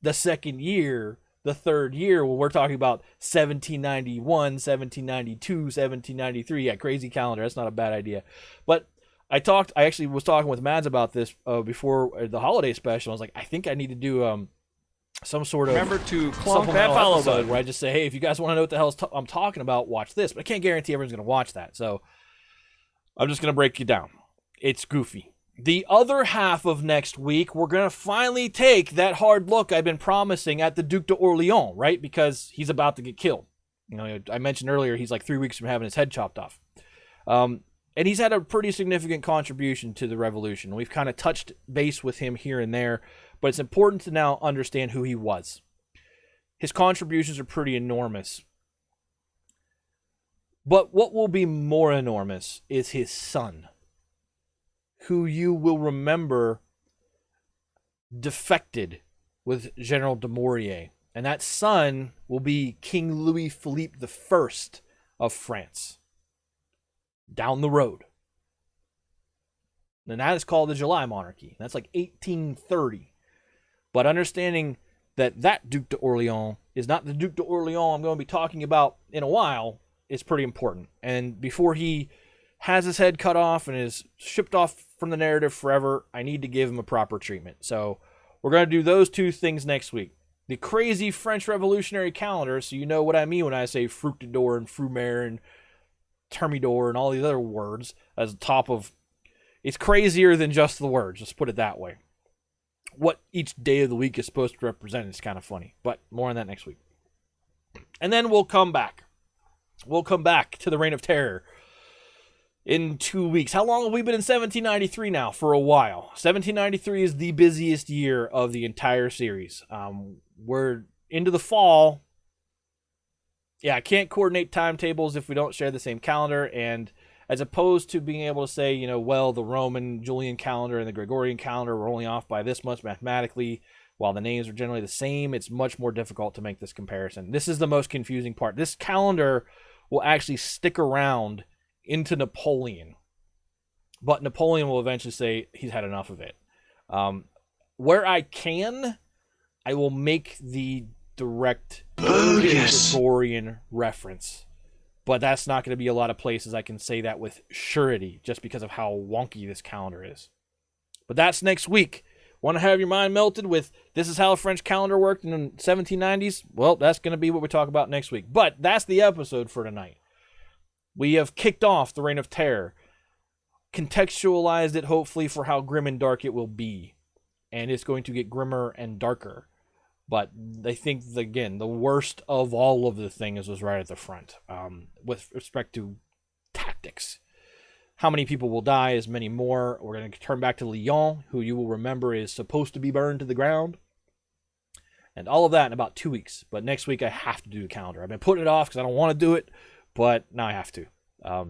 S4: the second year, the third year. Well, we're talking about 1791, 1792, 1793. Yeah, crazy calendar. That's not a bad idea. But I actually was talking with Mads about this before the holiday special. I was like, I think I need to do some sort of
S2: remember to clunk that
S4: follow
S2: follow button
S4: where I just say, hey, if you guys want to know what the hell I'm talking about, watch this. But I can't guarantee everyone's going to watch that. So I'm just going to break you down. It's goofy. The other half of next week, we're going to finally take that hard look I've been promising at the Duc d'Orléans, right? Because he's about to get killed. You know, I mentioned earlier he's like 3 weeks from having his head chopped off. And he's had a pretty significant contribution to the revolution. We've kind of touched base with him here and there, but it's important to now understand who he was. His contributions are pretty enormous. But what will be more enormous is his son, who you will remember defected with General de Maurier. And that son will be King Louis Philippe I of France. Down the road. And that is called the July Monarchy. That's like 1830. But understanding that Duc d'Orléans is not the Duc d'Orléans I'm going to be talking about in a while is pretty important. And before he has his head cut off and is shipped off from the narrative forever, I need to give him a proper treatment. So we're going to do those two things next week. The crazy French Revolutionary calendar, so you know what I mean when I say Fructidor and Brumaire and Thermidor and all these other words as top of... It's crazier than just the words, let's put it that way. What each day of the week is supposed to represent is kind of funny, but more on that next week. And then we'll come back. We'll come back to the Reign of Terror in 2 weeks. How long have we been in 1793 now? For a while. 1793 is the busiest year of the entire series. We're into the fall. Yeah, I can't coordinate timetables if we don't share the same calendar, and as opposed to being able to say, you know, well, the Roman Julian calendar and the Gregorian calendar were only off by this much mathematically, while the names are generally the same, it's much more difficult to make this comparison. This is the most confusing part. This calendar will actually stick around into Napoleon, but Napoleon will eventually say he's had enough of it. Where I can, I will make the direct Gregorian reference. But that's not going to be a lot of places I can say that with surety, just because of how wonky this calendar is. But that's next week. Want to have your mind melted with this is how the French calendar worked in the 1790s? Well, that's going to be what we talk about next week. But that's the episode for tonight. We have kicked off the Reign of Terror, contextualized it hopefully for how grim and dark it will be. And it's going to get grimmer and darker. But I think, again, the worst of all of the things was right at the front with respect to tactics. How many people will die, as many more. We're going to turn back to Lyon, who you will remember is supposed to be burned to the ground. And all of that in about 2 weeks. But next week I have to do the calendar. I've been putting it off because I don't want to do it, but now I have to.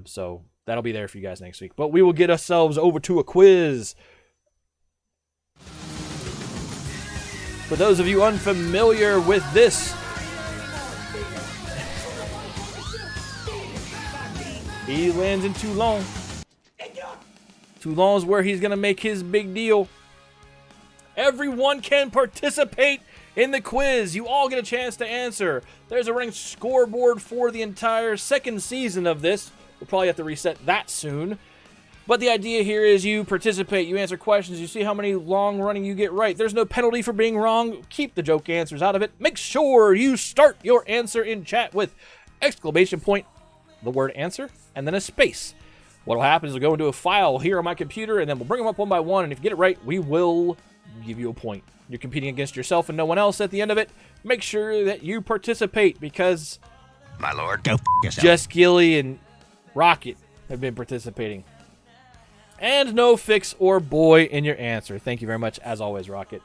S4: So that'll be there for you guys next week. But we will get ourselves over to a quiz. For those of you unfamiliar with this, he lands in Toulon. Toulon is where he's going to make his big deal. Everyone can participate in the quiz. You all get a chance to answer. There's a running scoreboard for the entire second season of this. We'll probably have to reset that soon. But the idea here is you participate, you answer questions, you see how many long running you get right. There's no penalty for being wrong. Keep the joke answers out of it. Make sure you start your answer in chat with exclamation point, the word answer, and then a space. What'll happen is we'll go into a file here on my computer, and then we'll bring them up one by one, and if you get it right, we will give you a point. You're competing against yourself and no one else at the end of it. Make sure that you participate, because
S8: my lord, go f*** yourself.
S4: Just Gilly and Rocket have been participating. And no fix or boy in your answer. Thank you very much, as always, Rocket.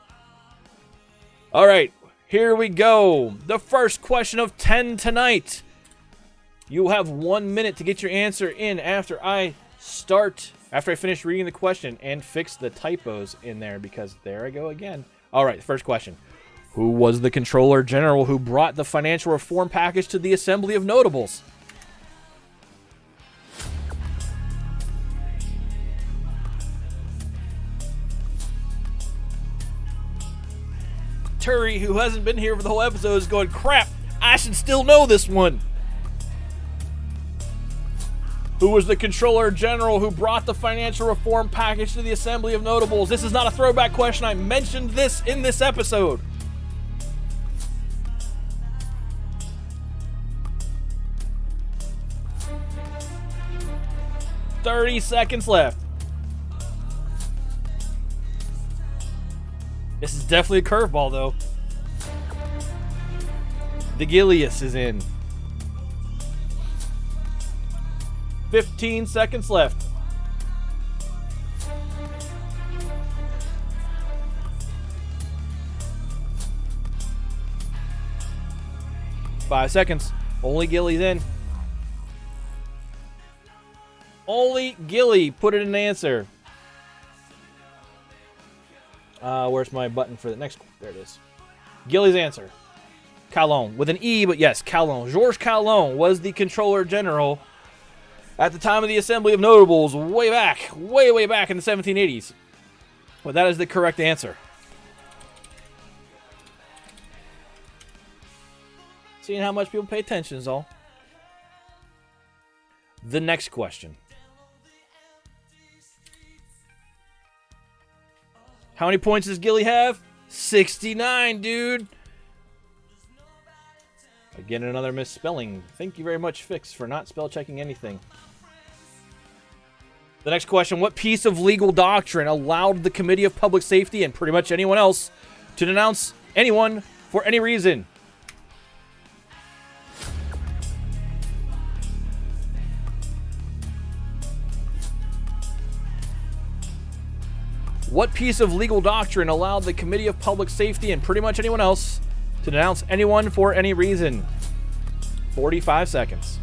S4: All right, here we go. The first question of 10 tonight. You'll have 1 minute to get your answer in after I finish reading the question and fix the typos in there, because there I go again. All right, the first question. Who was the Controller General who brought the financial reform package to the Assembly of Notables? Turi, who hasn't been here for the whole episode, is going, crap, I should still know this one. Who was the Controller General who brought the financial reform package to the Assembly of Notables? This is not a throwback question. I mentioned this in this episode. 30 seconds left. This is definitely a curveball, though. The Gilius is in. 15 seconds left. Five seconds. Only Gilly's in. Only Gilly put it in the answer. Where's my button for the next? There it is. Gilly's answer. Calonne. With an E, but yes, Calonne. Georges Calonne was the Controller General at the time of the Assembly of Notables way back in the 1780s. Well, that is the correct answer. Seeing how much people pay attention is all. The next question. How many points does Gilly have? 69, dude. Again, another misspelling. Thank you very much, Fix, for not spell checking anything. The next question. What piece of legal doctrine allowed the Committee of Public Safety and pretty much anyone else to denounce anyone for any reason? What piece of legal doctrine allowed the Committee of Public Safety and pretty much anyone else to denounce anyone for any reason? 45 seconds.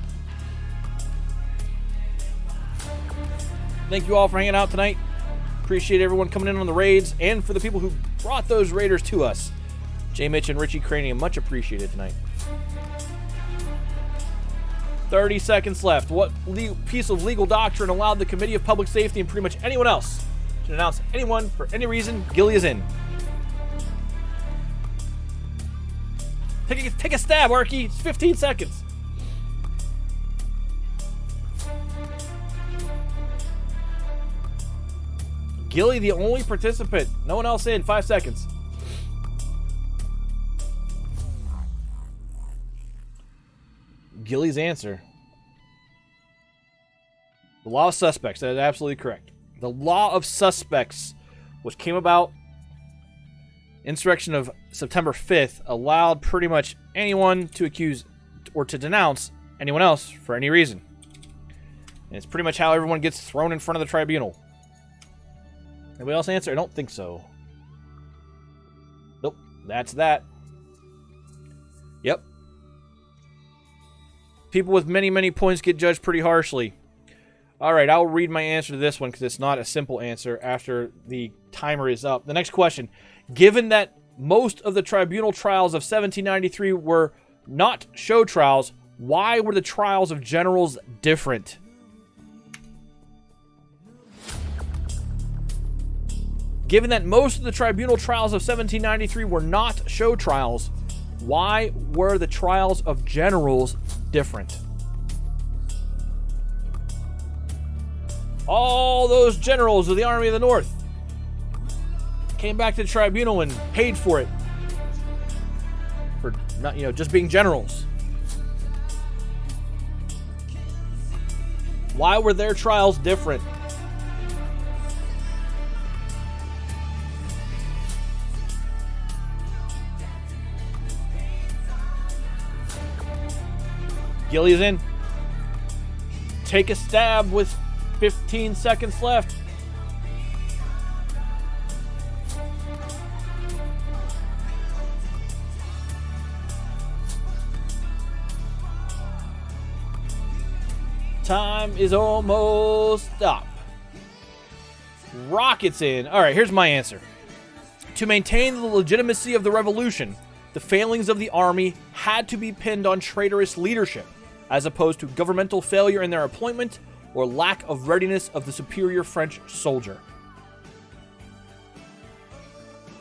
S4: Thank you all for hanging out tonight. Appreciate everyone coming in on the raids, and for the people who brought those raiders to us. J. Mitch and Richie Cranium, much appreciated tonight. 30 seconds left. What piece of legal doctrine allowed the Committee of Public Safety and pretty much anyone else to denounce anyone for any reason? Gilly is in. Take a stab, Arky. It's 15 seconds. Gilly, the only participant. No one else in. 5 seconds. Gilly's answer. The law of suspects. That is absolutely correct. The law of suspects, which came about insurrection of September 5th, allowed pretty much anyone to accuse or to denounce anyone else for any reason. And it's pretty much how everyone gets thrown in front of the tribunal. Anybody else answer? I don't think so. Nope. That's that. Yep. People with many, many points get judged pretty harshly. All right, I'll read my answer to this one because it's not a simple answer after the timer is up. The next question. Given that most of the tribunal trials of 1793 were not show trials, why were the trials of generals different? Given that most of the tribunal trials of 1793 were not show trials, why were the trials of generals different? All those generals of the Army of the North came back to the tribunal and paid for it. For not, just being generals. Why were their trials different? Gilly's in. Take a stab with 15 seconds left. Time is almost up. Rockets in. All right, here's my answer. To maintain the legitimacy of the revolution, the failings of the army had to be pinned on traitorous leadership, as opposed to governmental failure in their appointment or lack of readiness of the superior French soldier.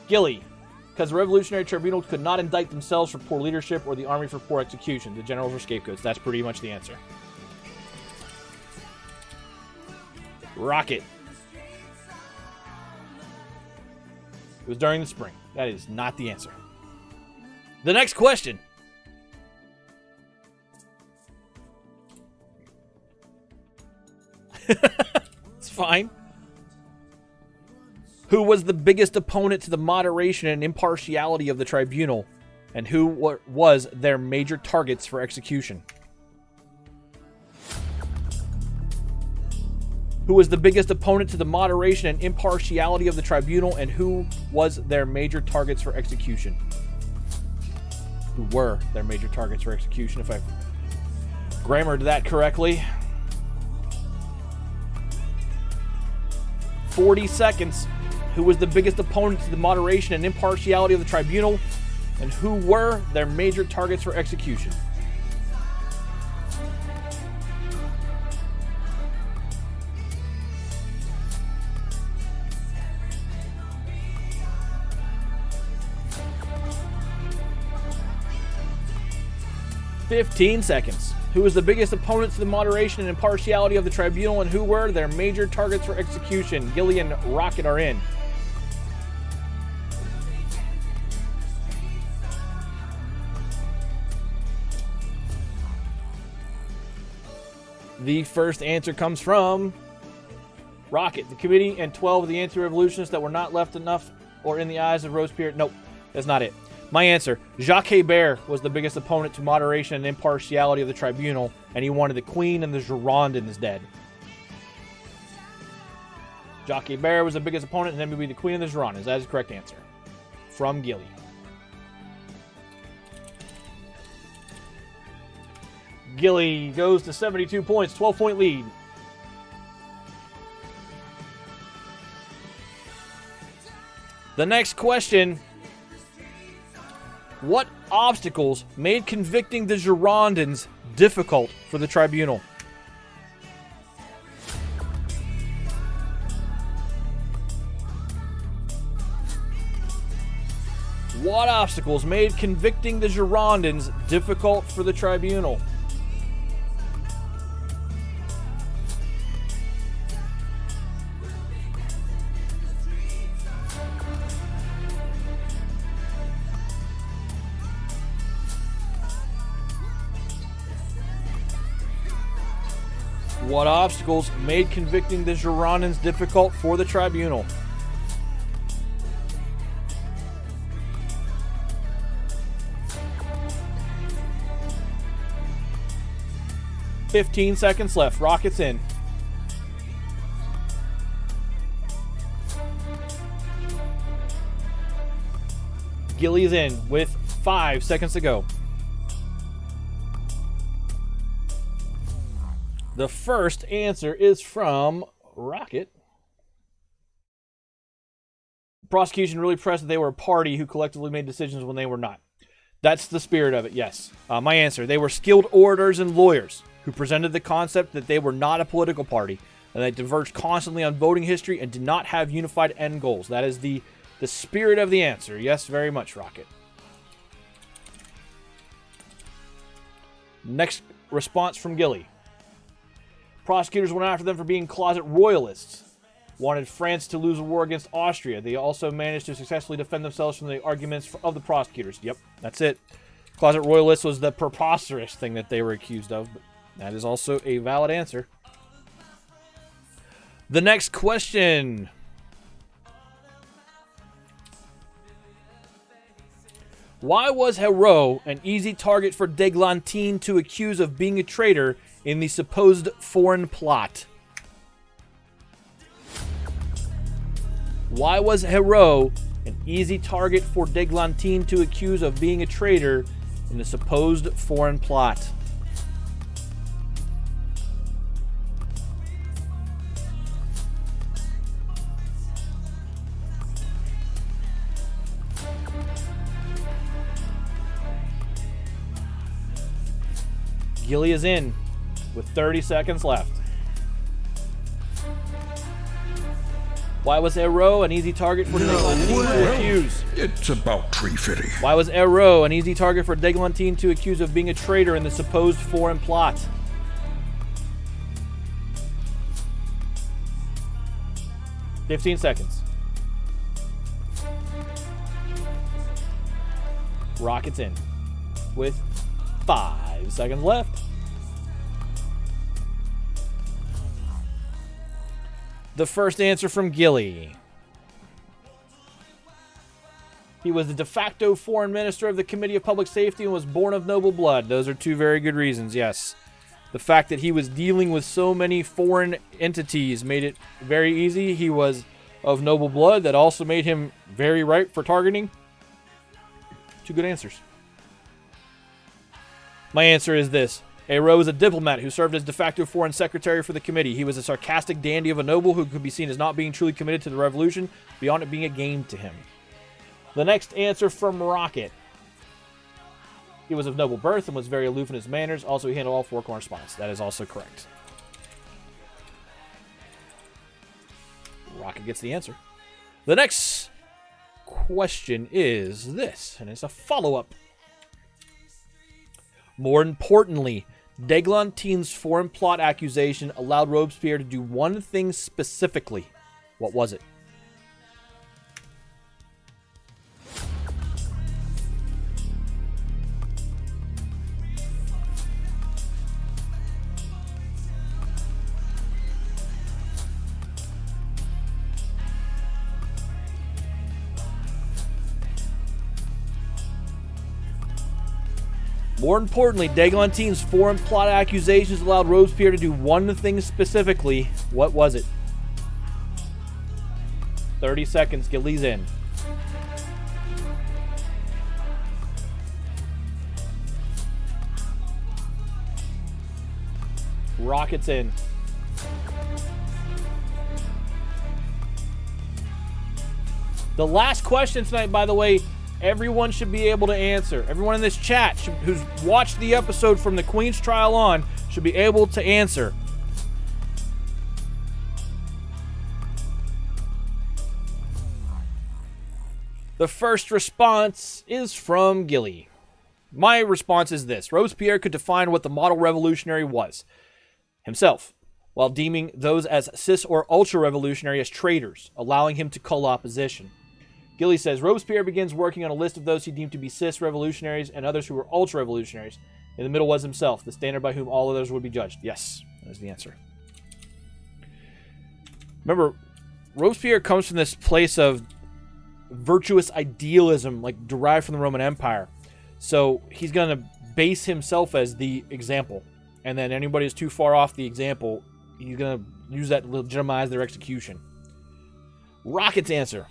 S4: Gilly, because the Revolutionary Tribunal could not indict themselves for poor leadership or the army for poor execution. The generals were scapegoats. That's pretty much the answer. Rocket. It was during the spring. That is not the answer. The next question. It's fine. Who was the biggest opponent to the moderation and impartiality of the tribunal, and who was their major targets for execution? Who was the biggest opponent to the moderation and impartiality of the tribunal, and who was their major targets for execution? Who were their major targets for execution, if I grammared that correctly. 40 seconds. Who was the biggest opponent to the moderation and impartiality of the tribunal, and who were their major targets for execution? "15 seconds. Who was the biggest opponent to the moderation and impartiality of the tribunal, and who were their major targets for execution?" Gilly and Rocket are in. The first answer comes from Rocket. The committee and 12 of the anti-revolutionists that were not left enough or in the eyes of Robespierre. Nope, that's not it. My answer, Jacques Hébert was the biggest opponent to moderation and impartiality of the tribunal, and he wanted the Queen and the Girondins dead. Jacques Hébert was the biggest opponent, and then would be the Queen and the Girondins. That is the correct answer. From Gilly. Gilly goes to 72 points, 12-point lead. The next question. What obstacles made convicting the Girondins difficult for the tribunal? What obstacles made convicting the Girondins difficult for the tribunal? What obstacles made convicting the Girondins difficult for the tribunal? "15 seconds left. Rockets in. Gilly's in with 5 seconds to go. The first answer is from Rocket. The prosecution really pressed that they were a party who collectively made decisions when they were not. That's the spirit of it, yes. My answer, they were skilled orators and lawyers who presented the concept that they were not a political party and they diverged constantly on voting history and did not have unified end goals. That is the spirit of the answer. Yes, very much, Rocket. Next response from Gilly. Prosecutors went after them for being closet royalists. Wanted France to lose a war against Austria. They also managed to successfully defend themselves from the arguments of the prosecutors. Yep, that's it. Closet royalists was the preposterous thing that they were accused of, but that is also a valid answer. The next question. Why was Hérault an easy target for d'Églantine to accuse of being a traitor in the supposed foreign plot? Why was Hérault an easy target for d'Églantine to accuse of being a traitor in the supposed foreign plot? Gilly is in with 30 seconds left. Why was Hérault an easy target for d'Églantine to accuse?
S6: It's about tree fitting.
S4: Why was Hérault an easy target for d'Églantine to accuse of being a traitor in the supposed foreign plot? "15 seconds. Rockets in with 5 seconds left. The first answer from Gilly. He was the de facto foreign minister of the Committee of Public Safety and was born of noble blood. Those are two very good reasons, yes. The fact that he was dealing with so many foreign entities made it very easy. He was of noble blood. That also made him very ripe for targeting. Two good answers. My answer is this. Hérault was a diplomat who served as de facto foreign secretary for the committee. He was a sarcastic dandy of a noble who could be seen as not being truly committed to the revolution, beyond it being a game to him. The next answer from Rocket. He was of noble birth and was very aloof in his manners. Also, he handled all four correspondence. That is also correct. Rocket gets the answer. The next question is this, and it's a follow-up. More importantly, d'Églantine's foreign plot accusation allowed Robespierre to do one thing specifically. What was it? More importantly, d'Églantine's foreign plot accusations allowed Robespierre to do one thing specifically. What was it? 30 seconds. Gilly's in. Rocket's in. The last question tonight, by the way, everyone should be able to answer. Everyone in this chat who's watched the episode from the Queen's trial on should be able to answer. The first response is from Gilly. My response is this. Robespierre could define what the model revolutionary was himself, while deeming those as cis or ultra-revolutionary as traitors, allowing him to cull opposition. Gilly says, Robespierre begins working on a list of those he deemed to be cis-revolutionaries and others who were ultra-revolutionaries. In the middle was himself, the standard by whom all others would be judged. Yes, that is the answer. Remember, Robespierre comes from this place of virtuous idealism, like derived from the Roman Empire. So he's going to base himself as the example. And then anybody who's too far off the example, he's going to use that to legitimize their execution. Rocket's answer.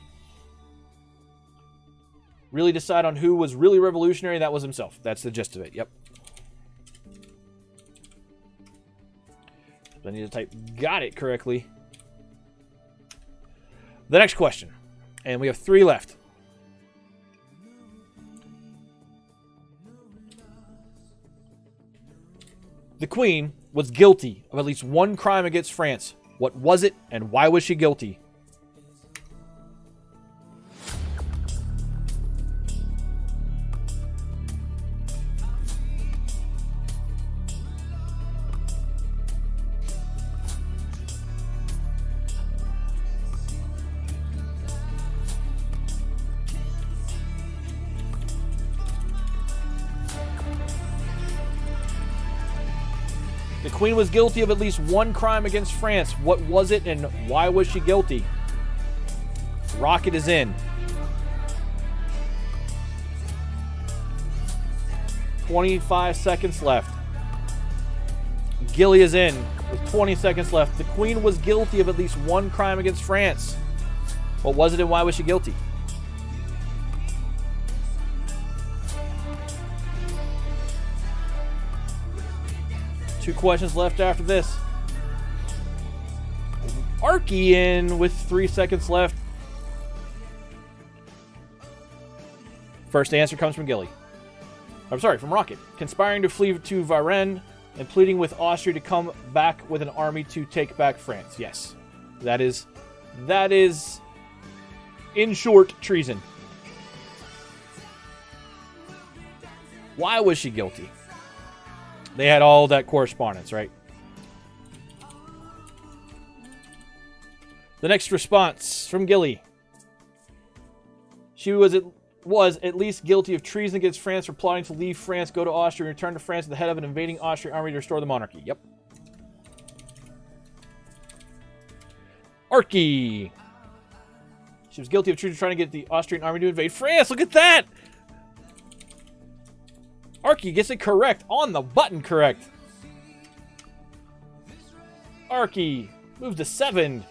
S4: Really decide on who was really revolutionary, that was himself. That's the gist of it, yep. I need to type got it correctly. The next question, and we have 3 left. The Queen was guilty of at least one crime against France. What was it, and why was she guilty? The Queen was guilty of at least one crime against France. What was it, and why was she guilty? Rocket is in. 25 seconds left. Gilly is in with 20 seconds left. The Queen was guilty of at least one crime against France. What was it, and why was she guilty? Two questions left after this. Arky in with 3 seconds left. First answer comes from Gilly. I'm sorry, from Rocket. Conspiring to flee to Varennes and pleading with Austria to come back with an army to take back France. Yes. That is, in short, treason. Why was she guilty? They had all that correspondence, right? The next response from Gilly. She was at least guilty of treason against France for plotting to leave France, go to Austria, and return to France at the head of an invading Austrian army to restore the monarchy. Yep. Arky. She was guilty of treason trying to get the Austrian army to invade France. Look at that! Arky gets it correct. On the button correct. Arky moves to 7.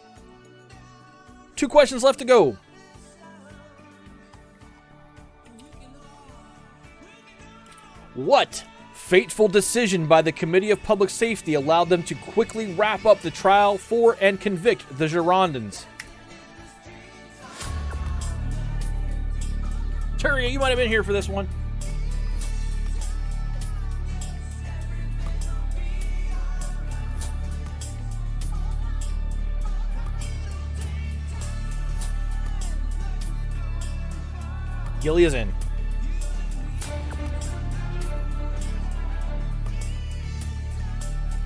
S4: 2 questions left to go. What fateful decision by the Committee of Public Safety allowed them to quickly wrap up the trial for and convict the Girondins? Turia, you might have been here for this one. Gilly is in.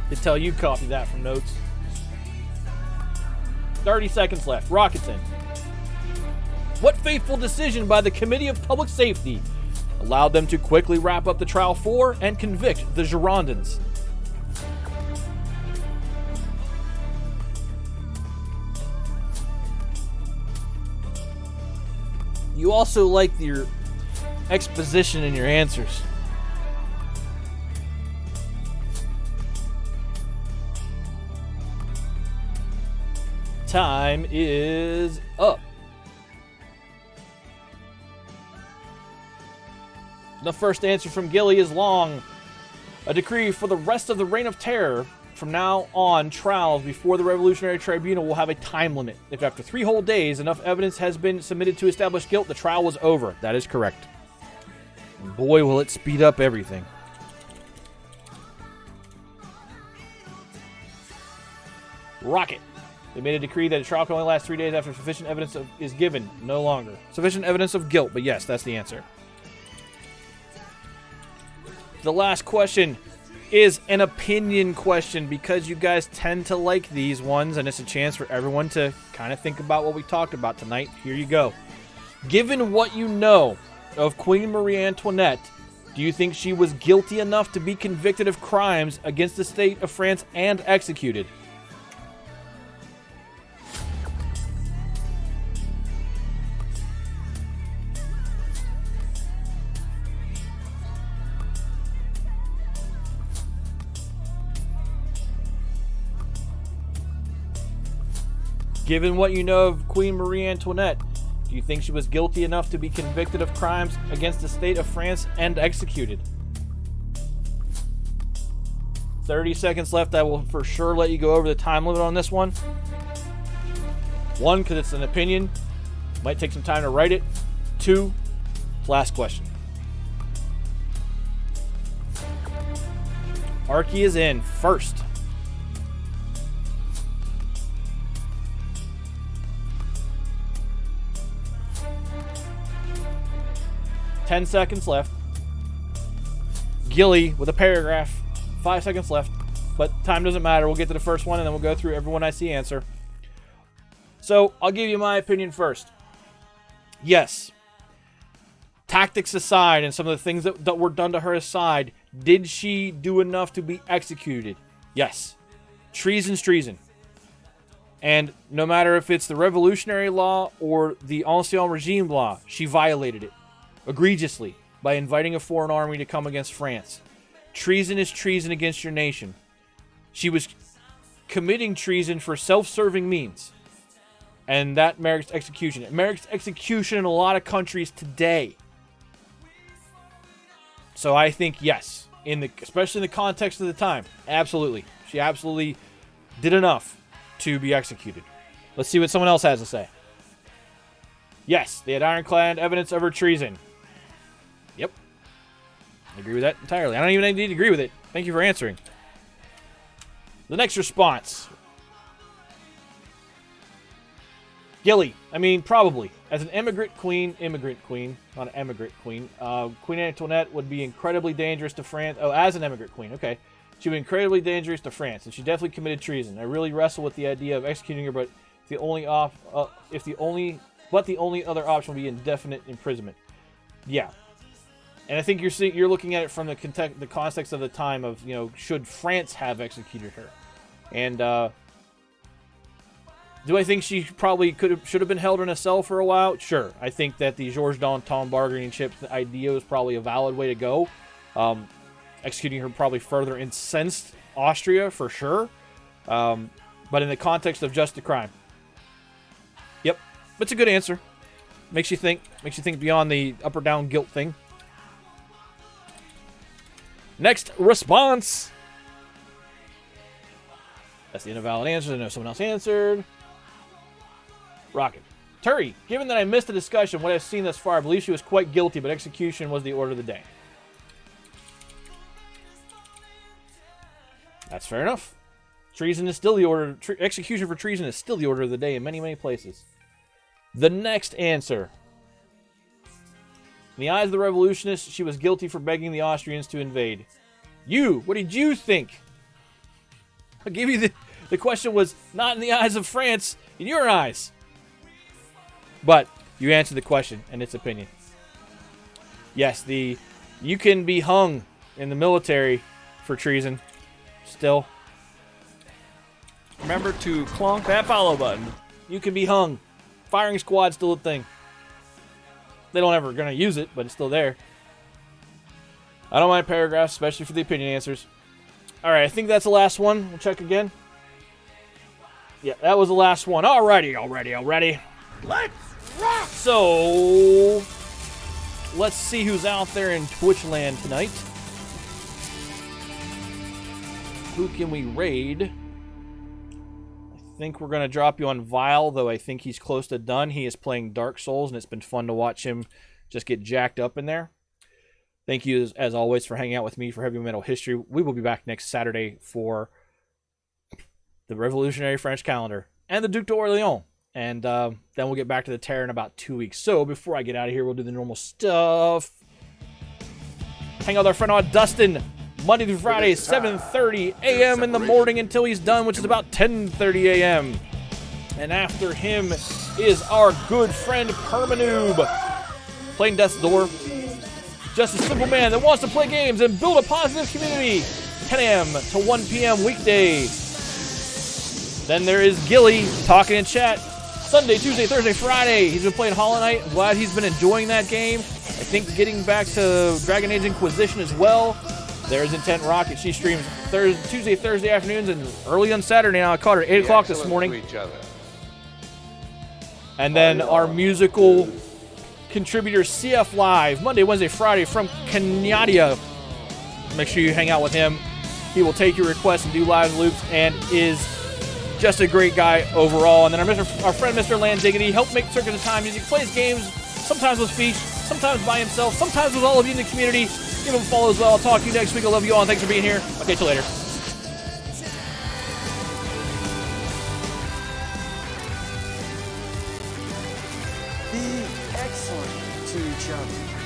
S4: Did tell you copy that from notes. 30 seconds left. Rocket's in. What fateful decision by the Committee of Public Safety allowed them to quickly wrap up the trial for and convict the Girondins? You also like your exposition in your answers. Time is up. The first answer from Gilly is long. A decree for the rest of the Reign of Terror. From now on, trials before the Revolutionary Tribunal will have a time limit. If after 3 whole days enough evidence has been submitted to establish guilt, the trial was over. That is correct. And boy, will it speed up everything. Rocket. They made a decree that a trial can only last 3 days after sufficient evidence is given. No longer. Sufficient evidence of guilt, but yes, that's the answer. The last question is an opinion question because you guys tend to like these ones, and it's a chance for everyone to kind of think about what we talked about tonight. Here you go. Given what you know of Queen Marie Antoinette, do you think she was guilty enough to be convicted of crimes against the state of France and executed? Given what you know of Queen Marie Antoinette, do you think she was guilty enough to be convicted of crimes against the state of France and executed? 30 seconds left. I will for sure let you go over the time limit on this one. 1, because it's an opinion. Might take some time to write it. 2, last question. Arky is in first. Ten seconds left. Gilly with a paragraph. 5 seconds left. But time doesn't matter. We'll get to the first one and then we'll go through everyone I see answer. So, I'll give you my opinion first. Yes. Tactics aside and some of the things that were done to her aside, did she do enough to be executed? Yes. Treason's treason. And no matter if it's the revolutionary law or the ancien regime law, she violated it egregiously by inviting a foreign army to come against France. Treason is treason against your nation. She was committing treason for self-serving means. And that merits execution. It merits execution in a lot of countries today. So I think yes, especially in the context of the time, absolutely. She absolutely did enough to be executed. Let's see what someone else has to say. Yes, they had ironclad evidence of her treason. Yep. I agree with that entirely. I don't even need to agree with it. Thank you for answering. The next response. Gilly. I mean, probably. As an immigrant queen, not an emigrant queen, Queen Antoinette would be incredibly dangerous to France. Oh, as an immigrant queen, okay. She would be incredibly dangerous to France, and she definitely committed treason. I really wrestle with the idea of executing her, but the only other option would be indefinite imprisonment. Yeah. And I think you're looking at it from the context of the time of, should France have executed her? And, do I think she probably should have been held in a cell for a while? Sure. I think that the Georges Danton bargaining chip idea was probably a valid way to go. Executing her probably further incensed Austria for sure. But in the context of just a crime. Yep. It's a good answer. Makes you think beyond the up or down guilt thing. Next response. That's the invalid answer. I know someone else answered. Rocket. Turi, given that I missed the discussion, what I've seen thus far, I believe she was quite guilty, but execution was the order of the day. That's fair enough. Treason is still the order. Execution for treason is still the order of the day in many, many places. The next answer. In the eyes of the revolutionists, she was guilty for begging the Austrians to invade. What did you think? I'll give you the question was not in the eyes of France, in your eyes. But you answered the question and its opinion. Yes, you can be hung in the military for treason. Still. Remember to clonk that follow button. You can be hung. Firing squad's still a thing. They don't ever gonna use it, but it's still there. I don't mind paragraphs, especially for the opinion answers. Alright, I think that's the last one. We'll check again. Yeah, that was the last one. Alrighty. Let's rock! So, let's see who's out there in Twitch land tonight. Who can we raid? I think we're going to drop you on Vile, though I think he's close to done. He is playing Dark Souls, and it's been fun to watch him just get jacked up in there. Thank you, as always, for hanging out with me for Heavy Metal History. We will be back next Saturday for the Revolutionary French calendar and the Duc d'Orléans. And then we'll get back to the Terror in about 2 weeks. So before I get out of here, we'll do the normal stuff. Hang out with our friend on Dustin, Monday through Friday, 7:30 a.m. in the morning until he's done, which is about 10:30 a.m. And after him is our good friend Permanoob, playing Death's Door. Just a simple man that wants to play games and build a positive community. 10 a.m. to 1 p.m. weekdays. Then there is Gilly talking in chat. Sunday, Tuesday, Thursday, Friday. He's been playing Hollow Knight. I'm glad he's been enjoying that game. I think getting back to Dragon Age Inquisition as well. There's Intent Rocket. She streams Tuesday, Thursday afternoons and early on Saturday. Now I caught her at 8 o'clock this morning. And then our musical contributor, CF Live, Monday, Wednesday, Friday from Canada. Make sure you hang out with him. He will take your requests and do live loops and is just a great guy overall. And then our friend, Mr. Landiggity, helped make Circus of Time music, plays games, sometimes with Feast, sometimes by himself, sometimes with all of you in the community. Give him a follow as well. I'll talk to you next week. I love you all, and thanks for being here. Okay, till later.
S9: Be excellent to each other.